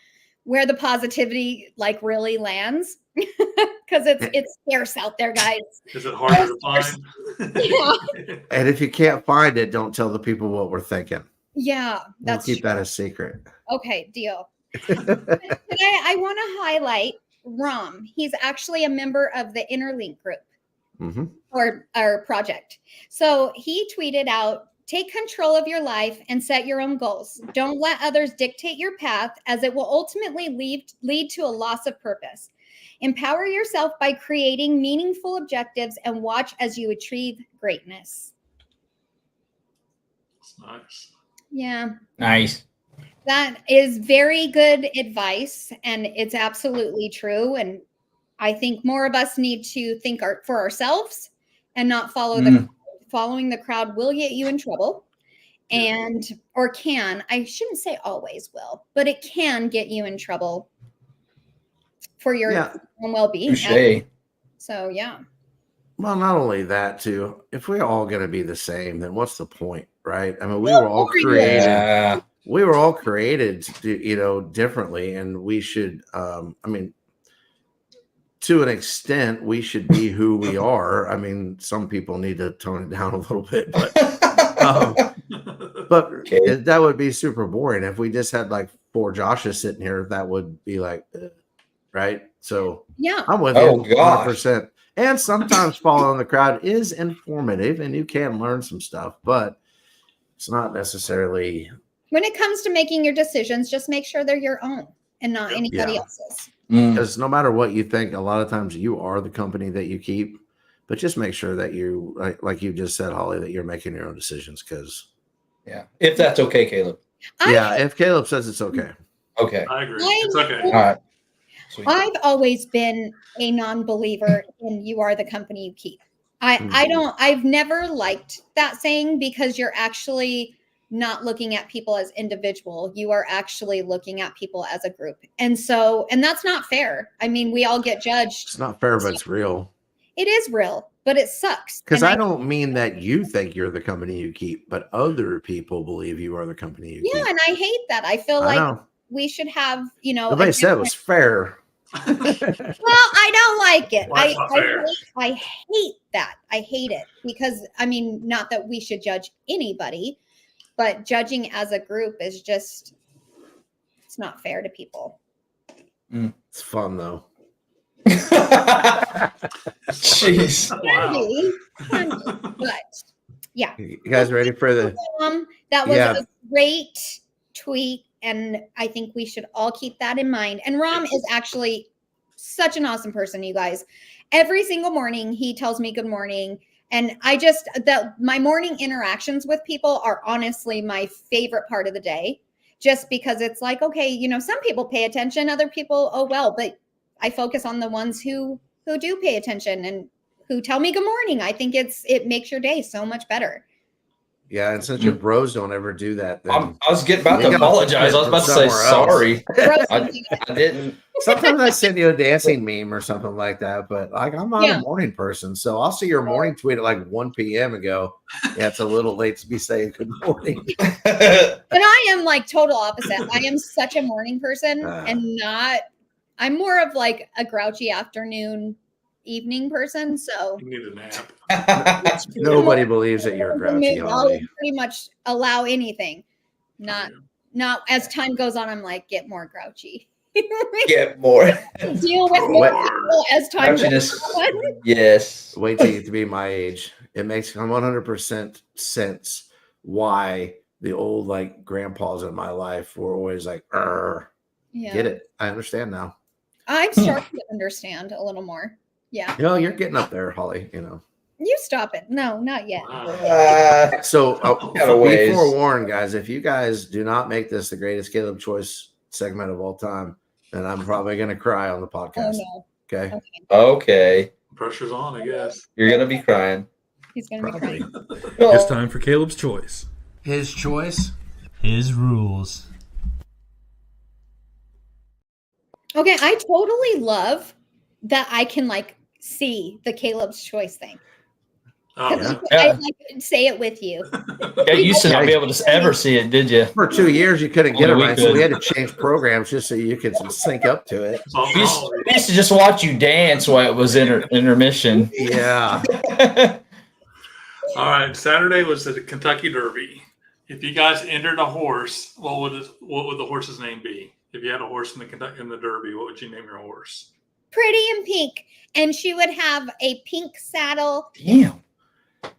where the positivity like really lands, because it's scarce out there, guys. Is it harder to find? Yeah. And if you can't find it, don't tell the people what we're thinking. Yeah, We'll that's keep true. that a secret. Okay, deal. Today, I want to highlight Rom. He's actually a member of the Interlink group. Mm-hmm. Or our project. So he tweeted out, take control of your life and set your own goals. Don't let others dictate your path, as it will ultimately lead to a loss of purpose. Empower yourself by creating meaningful objectives and watch as you achieve greatness. That's nice. Yeah. Nice. That is very good advice, and it's absolutely true. And I think more of us need to think for ourselves and not follow the crowd. Following the crowd will get you in trouble, or can. I shouldn't say always will, but it can get you in trouble for your own well-being. Touché. So yeah. Well, not only that, too. If we're all going to be the same, then what's the point, right? I mean, we were all created. Yeah. We were all created, differently, and we should. To an extent, we should be who we are. I mean, some people need to tone it down a little bit, but that would be super boring. If we just had like 4 Joshes sitting here, that would be like, right? So yeah, I'm with you 100%. And sometimes following the crowd is informative, and you can learn some stuff, but it's not necessarily. When it comes to making your decisions, just make sure they're your own and not anybody else's. Because no matter what you think, a lot of times you are the company that you keep, but just make sure that you, like you just said, Holly, that you're making your own decisions. Because, if that's okay, Caleb. If Caleb says it's okay. Okay, I agree. It's okay. all right. Sweet. I've always been a non-believer in "you are the company you keep." I've never liked that saying, because you're actually not looking at people as individual. You are actually looking at people as a group. And that's not fair. I mean, we all get judged. It's not fair, but it's real. It is real, but it sucks. Because I don't mean that you think you're the company you keep, but other people believe you are the company you keep. Yeah, and I hate that. I feel like we should have, Nobody said it was fair. Well, I don't like it. Well, that's not fair. I hate that. I hate it, because, I mean, not that we should judge anybody, but judging as a group is just, it's not fair to people. It's fun, though. Jeez. Can be, but yeah. You guys ready for the... That was a great tweet, and I think we should all keep that in mind. And Rom is actually such an awesome person, you guys. Every single morning, he tells me good morning. And my morning interactions with people are honestly my favorite part of the day, just because it's like, okay, some people pay attention, other people, oh, well, but I focus on the ones who do pay attention and who tell me good morning. I think it makes your day so much better. Yeah, and since your bros don't ever do that, then I was about to apologize. I was about to say sorry. I didn't. Sometimes I send you a dancing meme or something like that, but like I'm not a morning person, so I'll see your morning tweet at like 1 p.m. and go, yeah, it's a little late to be saying good morning. And I am like total opposite. I am such a morning person, and I'm more of like a grouchy afternoon, evening person. So you need a nap. Nobody believes that you're grouchy. I'll pretty much allow anything. Not as time goes on, I'm like, get more grouchy. Get more. Deal with more people as time goes on. Yes. Wait till you get to be my age. It makes 100% sense why the old like grandpas in my life were always like, get it. I understand now. I'm starting to understand a little more. Yeah. You're getting up there, Holly, You stop it. No, not yet. So be forewarned, guys, if you guys do not make this the greatest Caleb Choice segment of all time, then I'm probably going to cry on the podcast. Oh, no. Okay. Okay. Pressure's on, I guess. You're gonna be crying. He's gonna be crying. It's time for Caleb's choice. His choice. His rules. Okay, I totally love that I can like see the Caleb's choice thing. Oh, 'Cause yeah. I like say it with you. Yeah, you used to not be able to ever see it, did you? For 2 years, you couldn't get it Only we right, so we could. had to change programs just so you could sync up to it. It's all We used, knowledge. we used to just watch you dance while it was intermission. Yeah. All right, Saturday was the Kentucky Derby. If you guys entered a horse, what would the horse's name be? If you had a horse in the Derby, what would you name your horse? Pretty in pink, and she would have a pink saddle. Damn.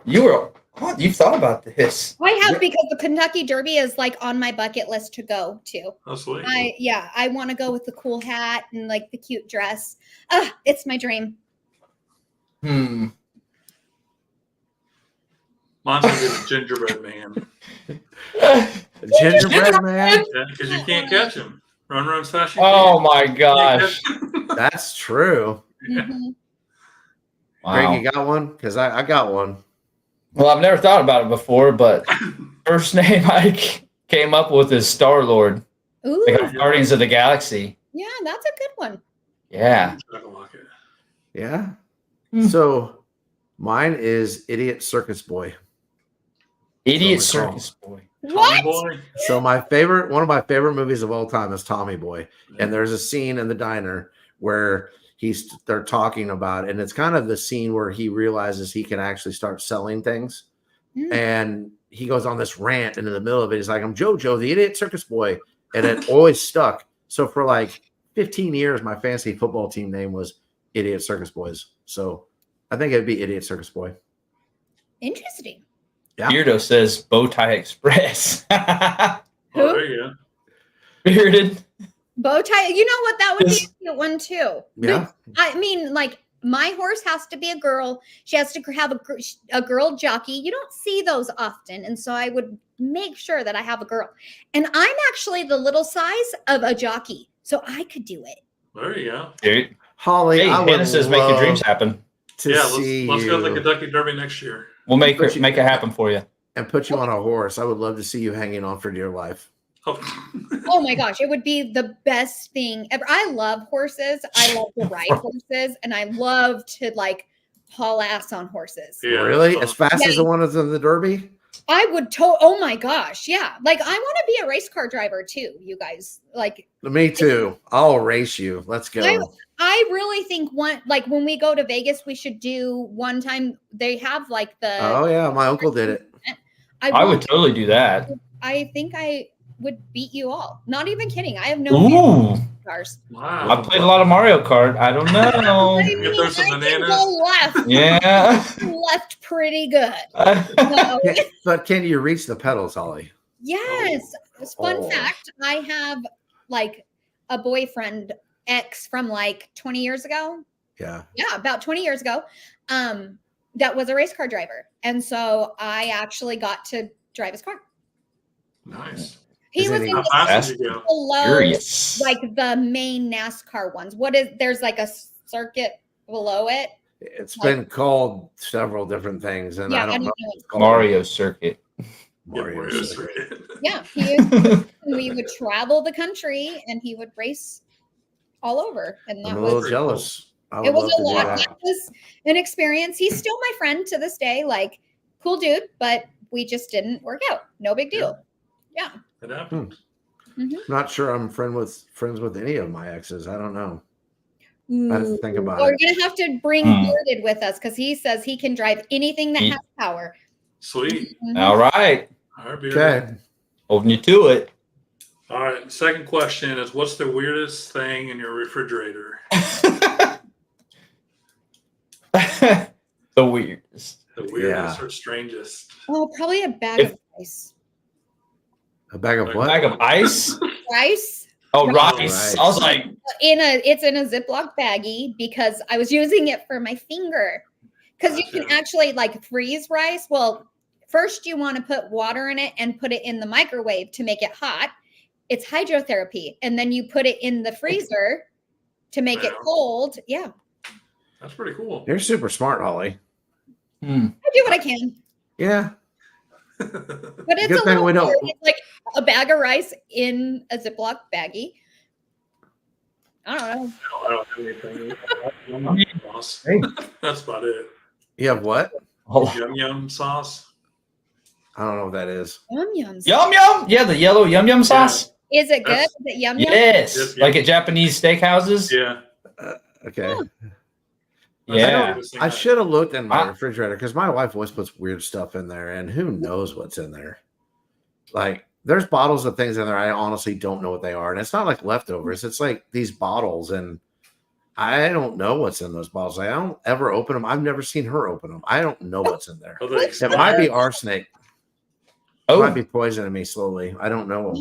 You've thought about this. I have because the Kentucky Derby is like on my bucket list to go to. Oh, sweet. I want to go with the cool hat and like the cute dress. It's my dream. Hmm. Mine's gonna be the gingerbread man. The gingerbread man. Yeah, because you can't catch him. Run as fast as you Oh can. my You can't gosh. catch him. That's true. Mhm. Greg, Wow. you got one? Because I got one. Well, I've never thought about it before, but first name I came up with is Star-Lord. Ooh, Like Guardians of the Galaxy. yeah, that's a good one. Yeah. Yeah. Hmm. So mine is Idiot Circus Boy. Idiot So we call Circus Boy. What? Boy. So one of my favorite movies of all time is Tommy Boy. And there's a scene in the diner where they're talking about, and it's kind of the scene where he realizes he can actually start selling things. Mm. And he goes on this rant, and in the middle of it, he's like, I'm JoJo, the Idiot Circus Boy. And it always stuck. So for like 15 years, my fantasy football team name was Idiot Circus Boys. So I think it'd be Idiot Circus Boy. Interesting. Yeah. Beardo says Bowtie Express. Oh, there you go. Bearded. Bow tie. You know what? That would be Yes. a cute one too. Yeah. I mean, like my horse has to be a girl. She has to have a girl jockey. You don't see those often, and so I would make sure that I have a girl. And I'm actually the little size of a jockey, so I could do it. There you go. Dude. Holly, Hey, I would Hannah says make your love dreams happen. to Yeah, see let's go to the you Kentucky Derby next year. We'll make But you- it happen for you. and put you on a horse. I would love to see you hanging on for dear life. Oh. Oh my gosh, it would be the best thing ever. I love horses. I love to ride horses, and I love to like haul ass on horses. Yeah, Really? so- As fast as the one that's in the Derby? I would oh my gosh, yeah. Like I want to be a race car driver too, you guys. Like Me too. I'll race you. Let's go. I really think when we go to Vegas, we should do one time. They have like the. Oh yeah, my uncle did it. I would totally do that. I think I would beat you all. Not even kidding. I have no Ooh. cars. Wow. I played a lot of Mario Kart. I don't know. I You mean, throw some I can bananas? go left. Yeah. Left pretty good. No. But can you reach the pedals, Holly? Yes. Fun Oh. fact: I have like a boyfriend ex from like 20 years ago. Yeah. Yeah, about 20 years ago. That was a race car driver, and so I actually got to drive his car. Nice. He Is was it in How the fast did you go? below, Curious. like the main NASCAR ones. There's like a circuit below it. It's been called several different things, and Yeah, I don't know. know. what it's called. Mario Circuit. Mario Yeah, Circuit. Yeah, we would travel the country, and he would race all over, and that I'm a was little jealous. I would it was love a to do lot. that. That was an experience. He's still my friend to this day. Like, cool dude, but we just didn't work out. No big deal. Yeah. It happened. Not sure I'm friends with any of my exes. I don't know. I have to think about We're it. gonna have to bring Bearded with us because he says he can drive anything that has power. Sweet. Mhm. All right. All right, Okay. Holding you to it. All right. Second question is, what's the weirdest thing in your refrigerator? The weirdest. The weirdest or strangest? Oh, probably a bag of rice. A bag of what? Bag of ice? Rice Oh, Rice. rice. I was like, it's in a Ziploc baggie because I was using it for my finger. Because you can Gotcha. actually like freeze rice. Well, first you want to put water in it and put it in the microwave to make it hot. It's hydrotherapy. And then you put it in the freezer to make it Wow. cold. Yeah. That's pretty cool. You're super smart, Holly. Hmm. I do what I can. Yeah. But it's Good a thing little we don't- weird. It's like a bag of rice in a Ziploc baggie. I don't know. I don't have anything. Sauce. Hey. That's about it. You have what? Yum yum sauce. I don't know what that is. Yum yums. Yum yum. Yeah, the yellow yum yum sauce. Is it good? That's- Is it yum yum? Yes, Yes, like at Japanese steakhouses. Yeah. Okay. Yeah. I should have looked in my I- refrigerator because my wife always puts weird stuff in there, and who knows what's in there. Like, there's bottles of things in there I honestly don't know what they are, and it's not like leftovers. It's like these bottles, and I don't know what's in those bottles. I don't ever open them. I've never seen her open them. I don't know what's in there. Are they It might be arsenic. It Oh, might be poisoning me slowly. I don't know.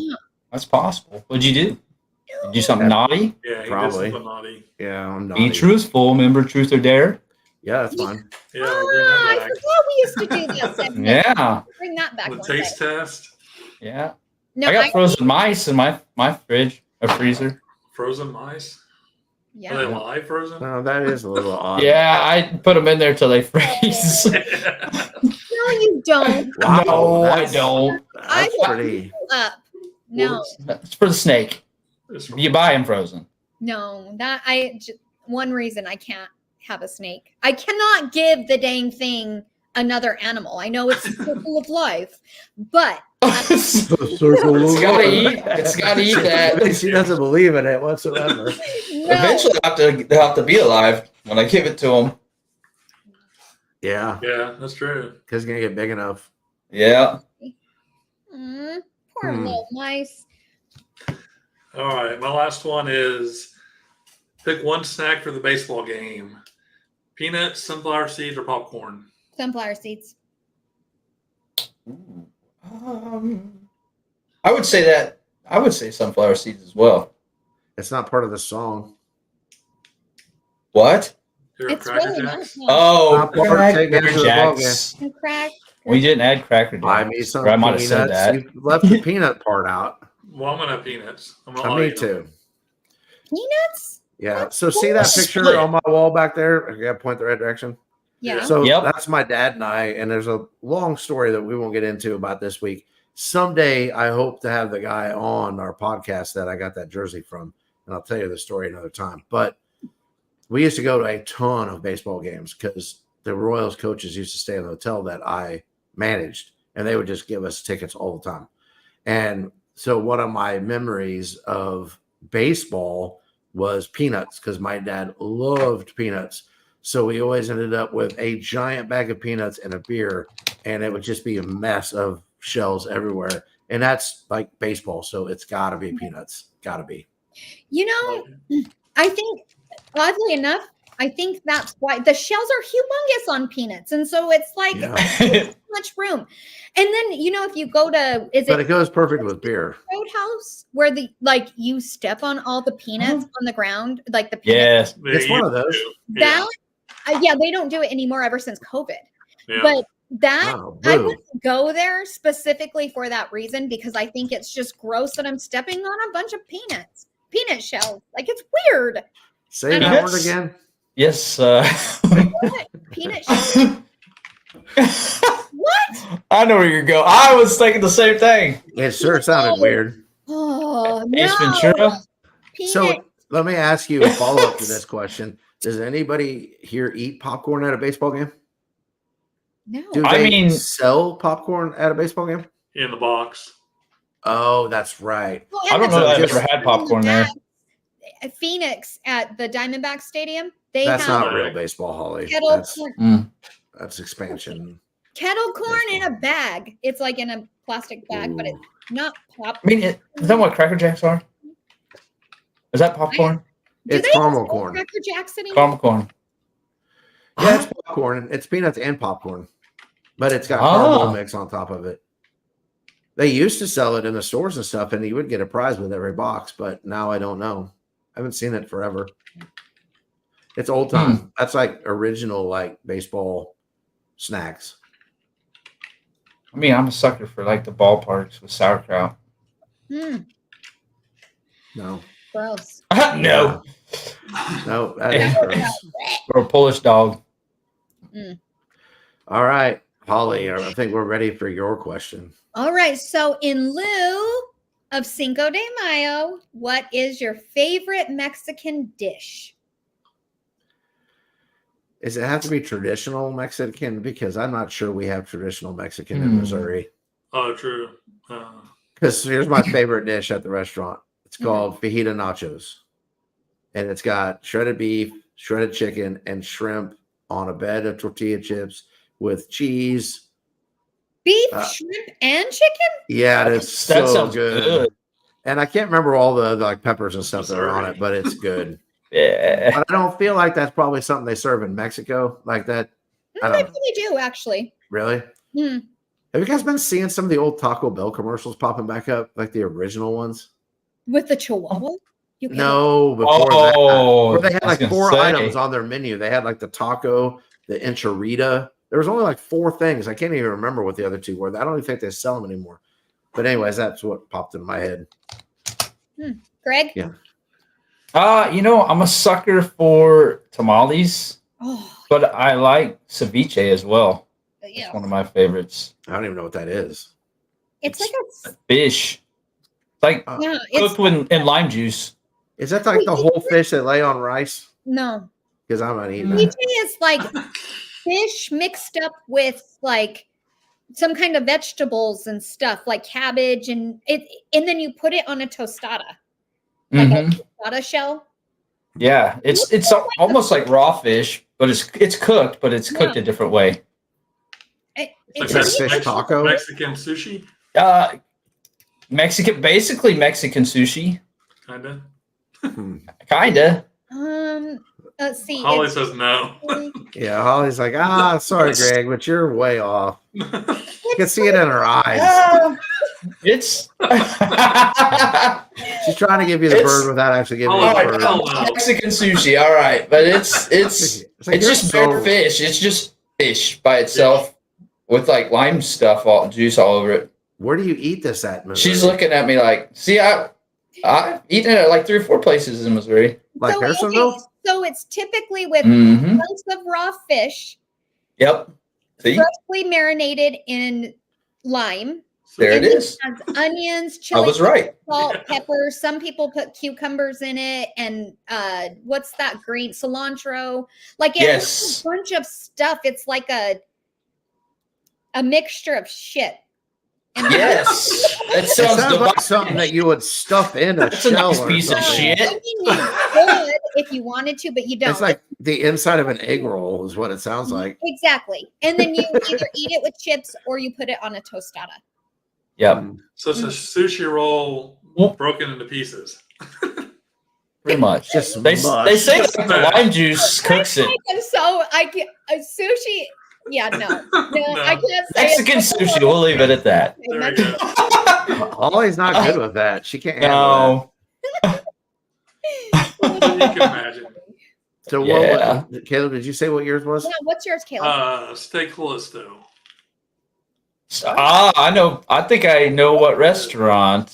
that's possible. What'd you do? Did you do something naughty? Yeah, he Probably. did something naughty. Yeah, I'm not. Be truthful. Remember, truth or dare. Yeah, that's fine. Yeah, Ah, we'll I bring that forgot we used to do that. segment. Yeah, Bring that back back. The one day. taste test. yeah. No, I got frozen mice in my fridge or freezer. Frozen mice. Are Yeah. they live frozen? No, that is a little odd. Yeah, I put them in there till they freeze. No, you don't. Wow, No, I that's- don't. That's I- pretty. Up. No, It's for the snake. It's You buy them frozen. no. One reason I can't have a snake. I cannot give the dang thing another animal. I know it's a circle of life, but It's gotta eat. It's gotta eat that. She doesn't believe in it whatsoever. no. Eventually, they'll have to be alive when I give it to them. Yeah, Yeah, that's true. because it's gonna get big enough. Yeah. Poor little mice. All right, my last one is pick one snack for the baseball game: peanuts, sunflower seeds, or popcorn. Sunflower seeds. I would say that. I would say sunflower seeds as well. It's not part of the song. What? You're a It's Cracker really not. Jacks? Oh, Not part of taking it to the ball Jacks. A crack. We didn't add Cracker Buy Jacks. me some Or I might have said peanuts. that. You left the peanut part out. Well, I'm gonna have peanuts. I'm gonna Me eat too. them. Peanuts? Yeah. So see that picture Split. on my wall back there? I gotta point the right direction. Yeah. So Yep. that's my dad and I, and there's a long story that we won't get into about this week. Someday I hope to have the guy on our podcast that I got that jersey from, and I'll tell you the story another time. But we used to go to a ton of baseball games because the Royals coaches used to stay in the hotel that I managed, and they would just give us tickets all the time. And so one of my memories of baseball was peanuts because my dad loved peanuts. So we always ended up with a giant bag of peanuts and a beer, and it would just be a mess of shells everywhere. And that's like baseball. So it's got to be peanuts. Got to be. You know, I think, oddly enough, I think that's why the shells are humongous on peanuts. And so it's like Yeah. so much room. And then, you know, if you go to, But it goes perfect with beer. Roadhouse where you step on all the peanuts on the ground, like the peanut. Yes. They It's one of used those. to. Yeah. That, yeah, they don't do it anymore ever since COVID. Yeah. But that, Oh, I boo. wouldn't go there specifically for that reason because I think it's just gross that I'm stepping on a bunch of peanut shells. Like it's weird. Say that word Peanuts? again. Yes. Peanut shells. What? I know where you're going. I was thinking the same thing. It sure sounded weird. Oh, Ace no. Ventura. Peanut. So let me ask you a follow up to this question. Does anybody here eat popcorn at a baseball game? No. Do I they mean- sell popcorn at a baseball game? In the box. Oh, that's right. Well, I and don't the know that I've just- ever had popcorn there. At Phoenix at the Diamondback Stadium, they That's have not real baseball, Holly. kettle That's, corn, that's expansion. kettle corn in a bag. It's like in a plastic bag, but it's not pop. I mean, is that what Cracker Jacks are? Is that popcorn? Do It's they caramel sell corn. Cracker Jacks anymore? Caramel corn. Yeah, it's popcorn. It's peanuts and popcorn, but it's got Ah. caramel mix on top of it. They used to sell it in the stores and stuff, and you would get a prize with every box, but now I don't know. I haven't seen it forever. It's old time. That's like original, like baseball snacks. I mean, I'm a sucker for like the ballparks with sauerkraut. Hmm. No, Gross. No. No, that is gross. Or a Polish dog. All right, Holly, I think we're ready for your question. All right. So, in lieu of Cinco de Mayo, what is your favorite Mexican dish? Does it have to be traditional Mexican? Because I'm not sure we have traditional Mexican in Missouri. Oh, true. Because here's my favorite dish at the restaurant. It's called fajita nachos. And it's got shredded beef, shredded chicken, and shrimp on a bed of tortilla chips with cheese. Beef, shrimp, and chicken? Yeah, it's That so sounds good. good. And I can't remember all the like peppers and stuff that are on it, but it's good. Yeah. But I don't feel like that's probably something they serve in Mexico like that. I They don't probably do, actually. really. Hmm. Have you guys been seeing some of the old Taco Bell commercials popping back up, like the original ones? With the chihuahua? You can- No, before Oh, that, where they had I was like gonna 4 say. items on their menu. They had like the taco, the enchilada. There was only like 4 things. I can't even remember what the other 2 were. I don't even think they sell them anymore. But anyways, that's what popped in my head. Greg? Yeah. I'm a sucker for tamales, Oh, but I like ceviche as well. yeah. It's one of my favorites. I don't even know what that is. It's like a Fish. It's like yeah. It's cooked in lime juice. Is that like the whole fish they lay on rice? no. Because I'm not eating Ceviche that. is like fish mixed up with like some kind of vegetables and stuff, like cabbage, and then you put it on a tostada, like Mhm. a tostada shell. Yeah, it's almost like raw fish, but it's cooked, but it's cooked a different way. It's Is that fish taco? Mexican sushi, Basically Mexican sushi, kind of. kinda. Let's see. Holly it's- says no. Yeah, Holly's like, sorry, Greg, but you're way off. You can see it in her eyes. It's She's trying to give you the bird without actually giving you Oh, the my bird. God. Mexican sushi, all right, but it's like you're just bare fish. It's just fish by itself with like lime juice all over it. Where do you eat this at, Missouri? She's looking at me like, see, I've eaten it at like 3 or 4 places in Missouri. like Harrisonville? So it's typically with Mm-hmm. chunks of raw fish, Yep. See, freshly marinated in lime. there it And then is. has onions, I chili, was right. salt, pepper. Some people put cucumbers in it, and what's that green cilantro? Like it has Yes. a bunch of stuff. It's like a mixture of shit. And Yes, that It sounds sounds like divine. something that you would stuff in a That's a shell nice or piece of something. shit. I mean, you could if you wanted to, but you don't. It's like the inside of an egg roll is what it sounds like. Exactly. And then you either eat it with chips or you put it on a tostada. Yep, So it's a sushi roll Well- broken into pieces. pretty much. Just They mush. say that the lime juice cooks it. And so I get sushi. Yeah, no, I can't say Mexican it. sushi. We'll leave it at that. There you go. Holly's not good with that. She can't handle No. You can imagine. that. So Yeah. what? Caleb, did you say what yours was? Yeah, what's yours, Caleb? Steak Callisto. I know. I think I know what restaurant.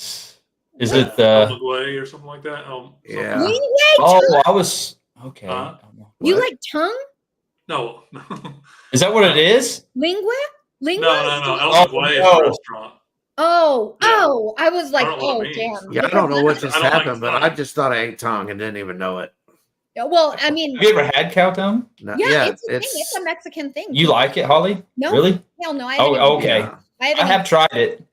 Is it the? Way or something like that. Yeah. Something. Oh, I was okay. Huh? You What? like tongue? No. Is that what it is? Lingua? Lingua? No. Oh, El Way is no. a restaurant. Oh, Yeah. oh, I was like, I don't know what oh, it means. damn. Yeah, I don't know what just I don't like happened, but tongue. I just thought I ate tongue and didn't even know it. Yeah, well, I mean, Have you ever had cow tongue? No, yeah, it's a thing. It's a Mexican thing. You like it, Holly? No. Really? Hell no. I Oh, haven't even- okay. yeah. I I haven't have tried it.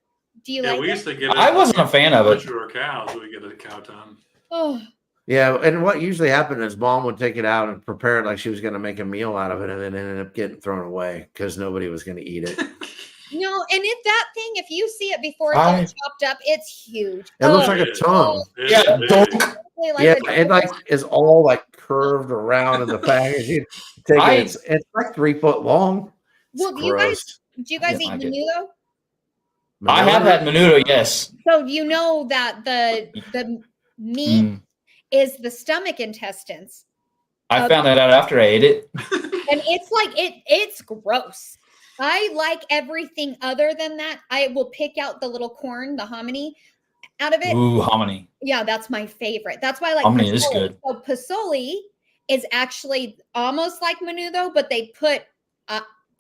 Do you Yeah, like we it? used to get it. I wasn't a fan of it. Butcher our cows, we get a cow tongue. Oh, Yeah, and what usually happened is mom would take it out and prepare it like she was going to make a meal out of it, and then it ended up getting thrown away because nobody was going to eat it. no. And that thing, if you see it before it's I- all chopped up, it's huge. It looks Oh, like a tongue. It Yeah, is big. don't. exactly like Yeah, a- it like is all like curved around in the package. You take I- it, it's like 3 foot long. It's Well, do you gross. you Yeah, guys eat I get- menudo? I have had menudo, yes. So you know that the meat Mm. is the stomach intestines, I found that out after I ate it. and it's like it's gross. I like everything other than that. I will pick out the little corn, the hominy. out of it. Ooh, hominy. Yeah, that's my favorite. That's why I like Hominy is pozole. good. So pozole is actually almost like menudo, but they put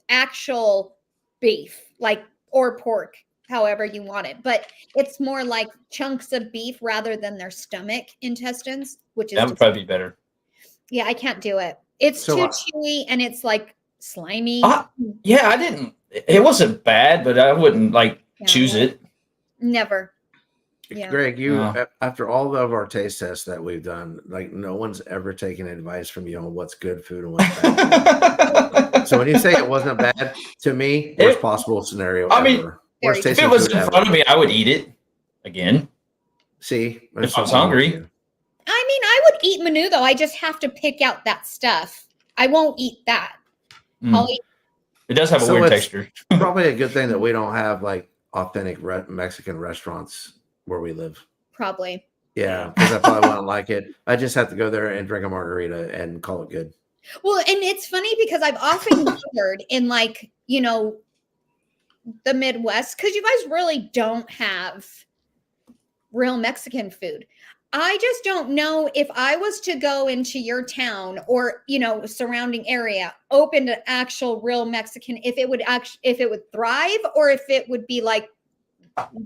actual beef, like, or pork, however you want it. But it's more like chunks of beef rather than their stomach intestines, which is That would probably be better. yeah, I can't do it. It's So, too chewy and it's like slimy. Yeah, I didn't. It wasn't bad, but I wouldn't like Yeah, choose it. Never. Yeah. Greg, you No. after all of our taste tests that we've done, like no one's ever taken advice from you on what's good food and what's bad food. So when you say it wasn't bad, to me, worst possible scenario I mean, ever. Worst Very If tasting it was food in ever. front of me, I would eat it again. See, If I was hungry. I mean, I would eat menudo. I just have to pick out that stuff. I won't eat that. I'll eat. It does have a So weird it's- texture. Probably a good thing that we don't have like authentic Mexican restaurants where we live. Probably. Yeah, because I probably wouldn't like it. I just have to go there and drink a margarita and call it good. Well, and it's funny because I've often wondered in like, you know, the Midwest, because you guys really don't have real Mexican food. I just don't know if I was to go into your town or, you know, surrounding area, open to actual real Mexican, if it would thrive or if it would be like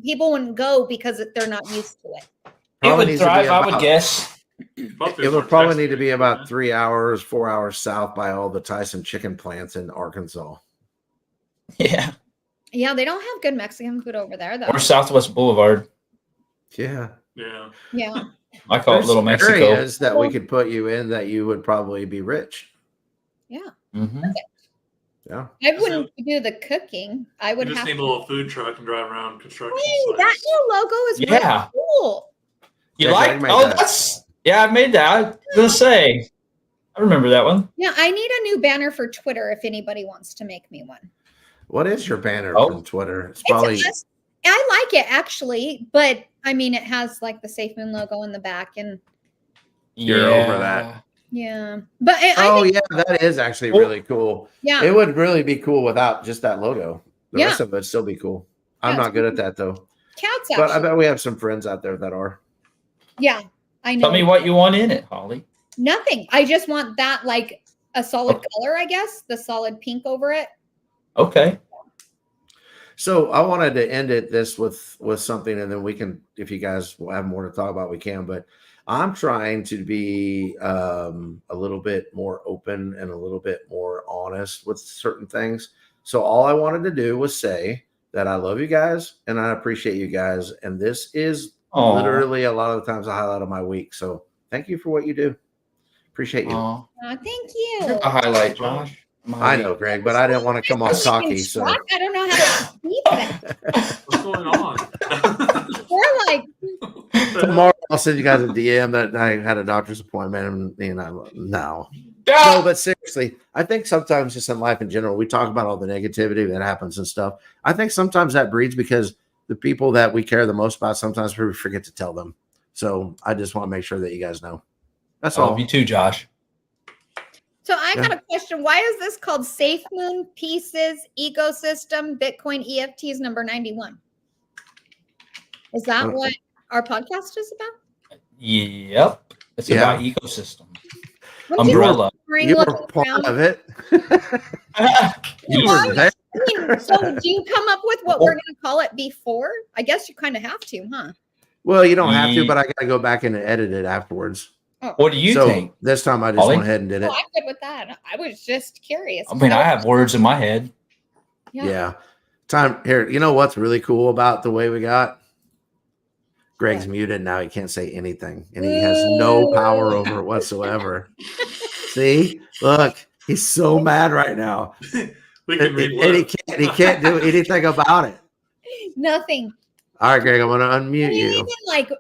people wouldn't go because they're not used to it. It Probably would needs to be thrive, I would about- guess. It would probably need to be about 3 hours, 4 hours south by all the Tyson chicken plants in Arkansas. Yeah. Yeah, they don't have good Mexican food over there, though. Or Southwest Boulevard. Yeah. Yeah. Yeah. I call it There's Little Mexico. areas that we could put you in that you would probably be rich. Mhm. Yeah. I wouldn't do the cooking. I You would just have need a to. little food truck and drive around construction Hey, that sites. new logo is Yeah. really cool. You Yeah, like? Greg made Oh, that. that's yeah. I made that. I was gonna say. I remember that one. Yeah, I need a new banner for Twitter if anybody wants to make me one. What is your banner Oh. from Twitter? It's It's probably just- I like it actually, but I mean, it has like the Safemoon logo in the back, and You're over that. yeah, but I oh think, yeah, that is actually really cool. yeah, It would really be cool without just that logo. The Yeah. rest of it would still be cool. I'm Yeah, not it's good at that though. cats But I actually. bet we have some friends out there that are. Yeah, I know. Tell me what you want in it, Holly. Nothing. I just want that like a solid Okay. color, I guess, the solid pink over it. Okay. So I wanted to end it this with something, and then we can, if you guys will have more to talk about, we can. But I'm trying to be a little bit more open and a little bit more honest with certain things. So all I wanted to do was say that I love you guys and I appreciate you guys, and this is Aw. literally a lot of the times a highlight of my week. So thank you for what you do. Appreciate you. Aw. Thank you. A highlight, Josh. I know, Greg, but I didn't want to come off cocky. So I don't know how to speak that. What's going on? We're like, tomorrow I'll send you guys a DM that I had a doctor's appointment, and no. Ah! No, but seriously, I think sometimes just in life in general, we talk about all the negativity that happens and stuff. I think sometimes that breeds because the people that we care the most about, sometimes we forget to tell them. So I just want to make sure that you guys know. That's I all. love you too, Josh. so I got a question. Why is this called Safemoon Pieces Ecosystem Bitcoin EFTs number 91? Is that what our podcast is about? Yep. It's Yeah. about ecosystem. Wouldn't you Umbrella. bring You were looking part around? of it. You Why? were there. I mean, so do you come up with what we're going to call it before? I guess you kind of have to, huh? Well, you don't have to, but I got to go back and edit it afterwards. What do you so think? this time I just Holly? went ahead and did it. Oh, I'm good with that. I was just curious. I mean, I have words in my head. Yeah. Time here. You know what's really cool about the way we got? Greg's muted now. He can't say anything, and he has no power over it whatsoever. See, look, he's so mad right now, We can read and he lips. can't do anything about it. Nothing. All right, Greg, I'm gonna unmute you. Even like,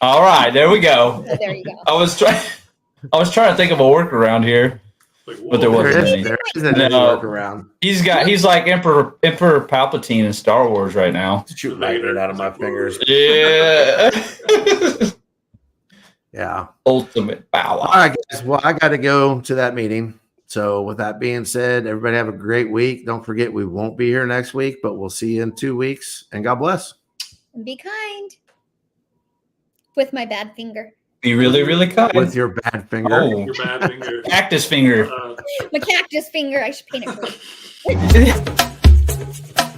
All right, there we go. oh, there you go. I was trying to think of a workaround here. Like, But there whoa. wasn't any. There isn't any No. workaround. He's like Emperor Palpatine in Star Wars right now. Shoot lightning out of my fingers. Yeah. Yeah. Ultimate power. All right, guys. Well, I got to go to that meeting. So, with that being said, everybody have a great week. Don't forget, we won't be here next week, but we'll see you in 2 weeks. And God bless. Be kind. With my bad finger. Be really, really kind. With your bad finger. Oh, Your bad finger. cactus finger. My cactus finger. I should paint it for you.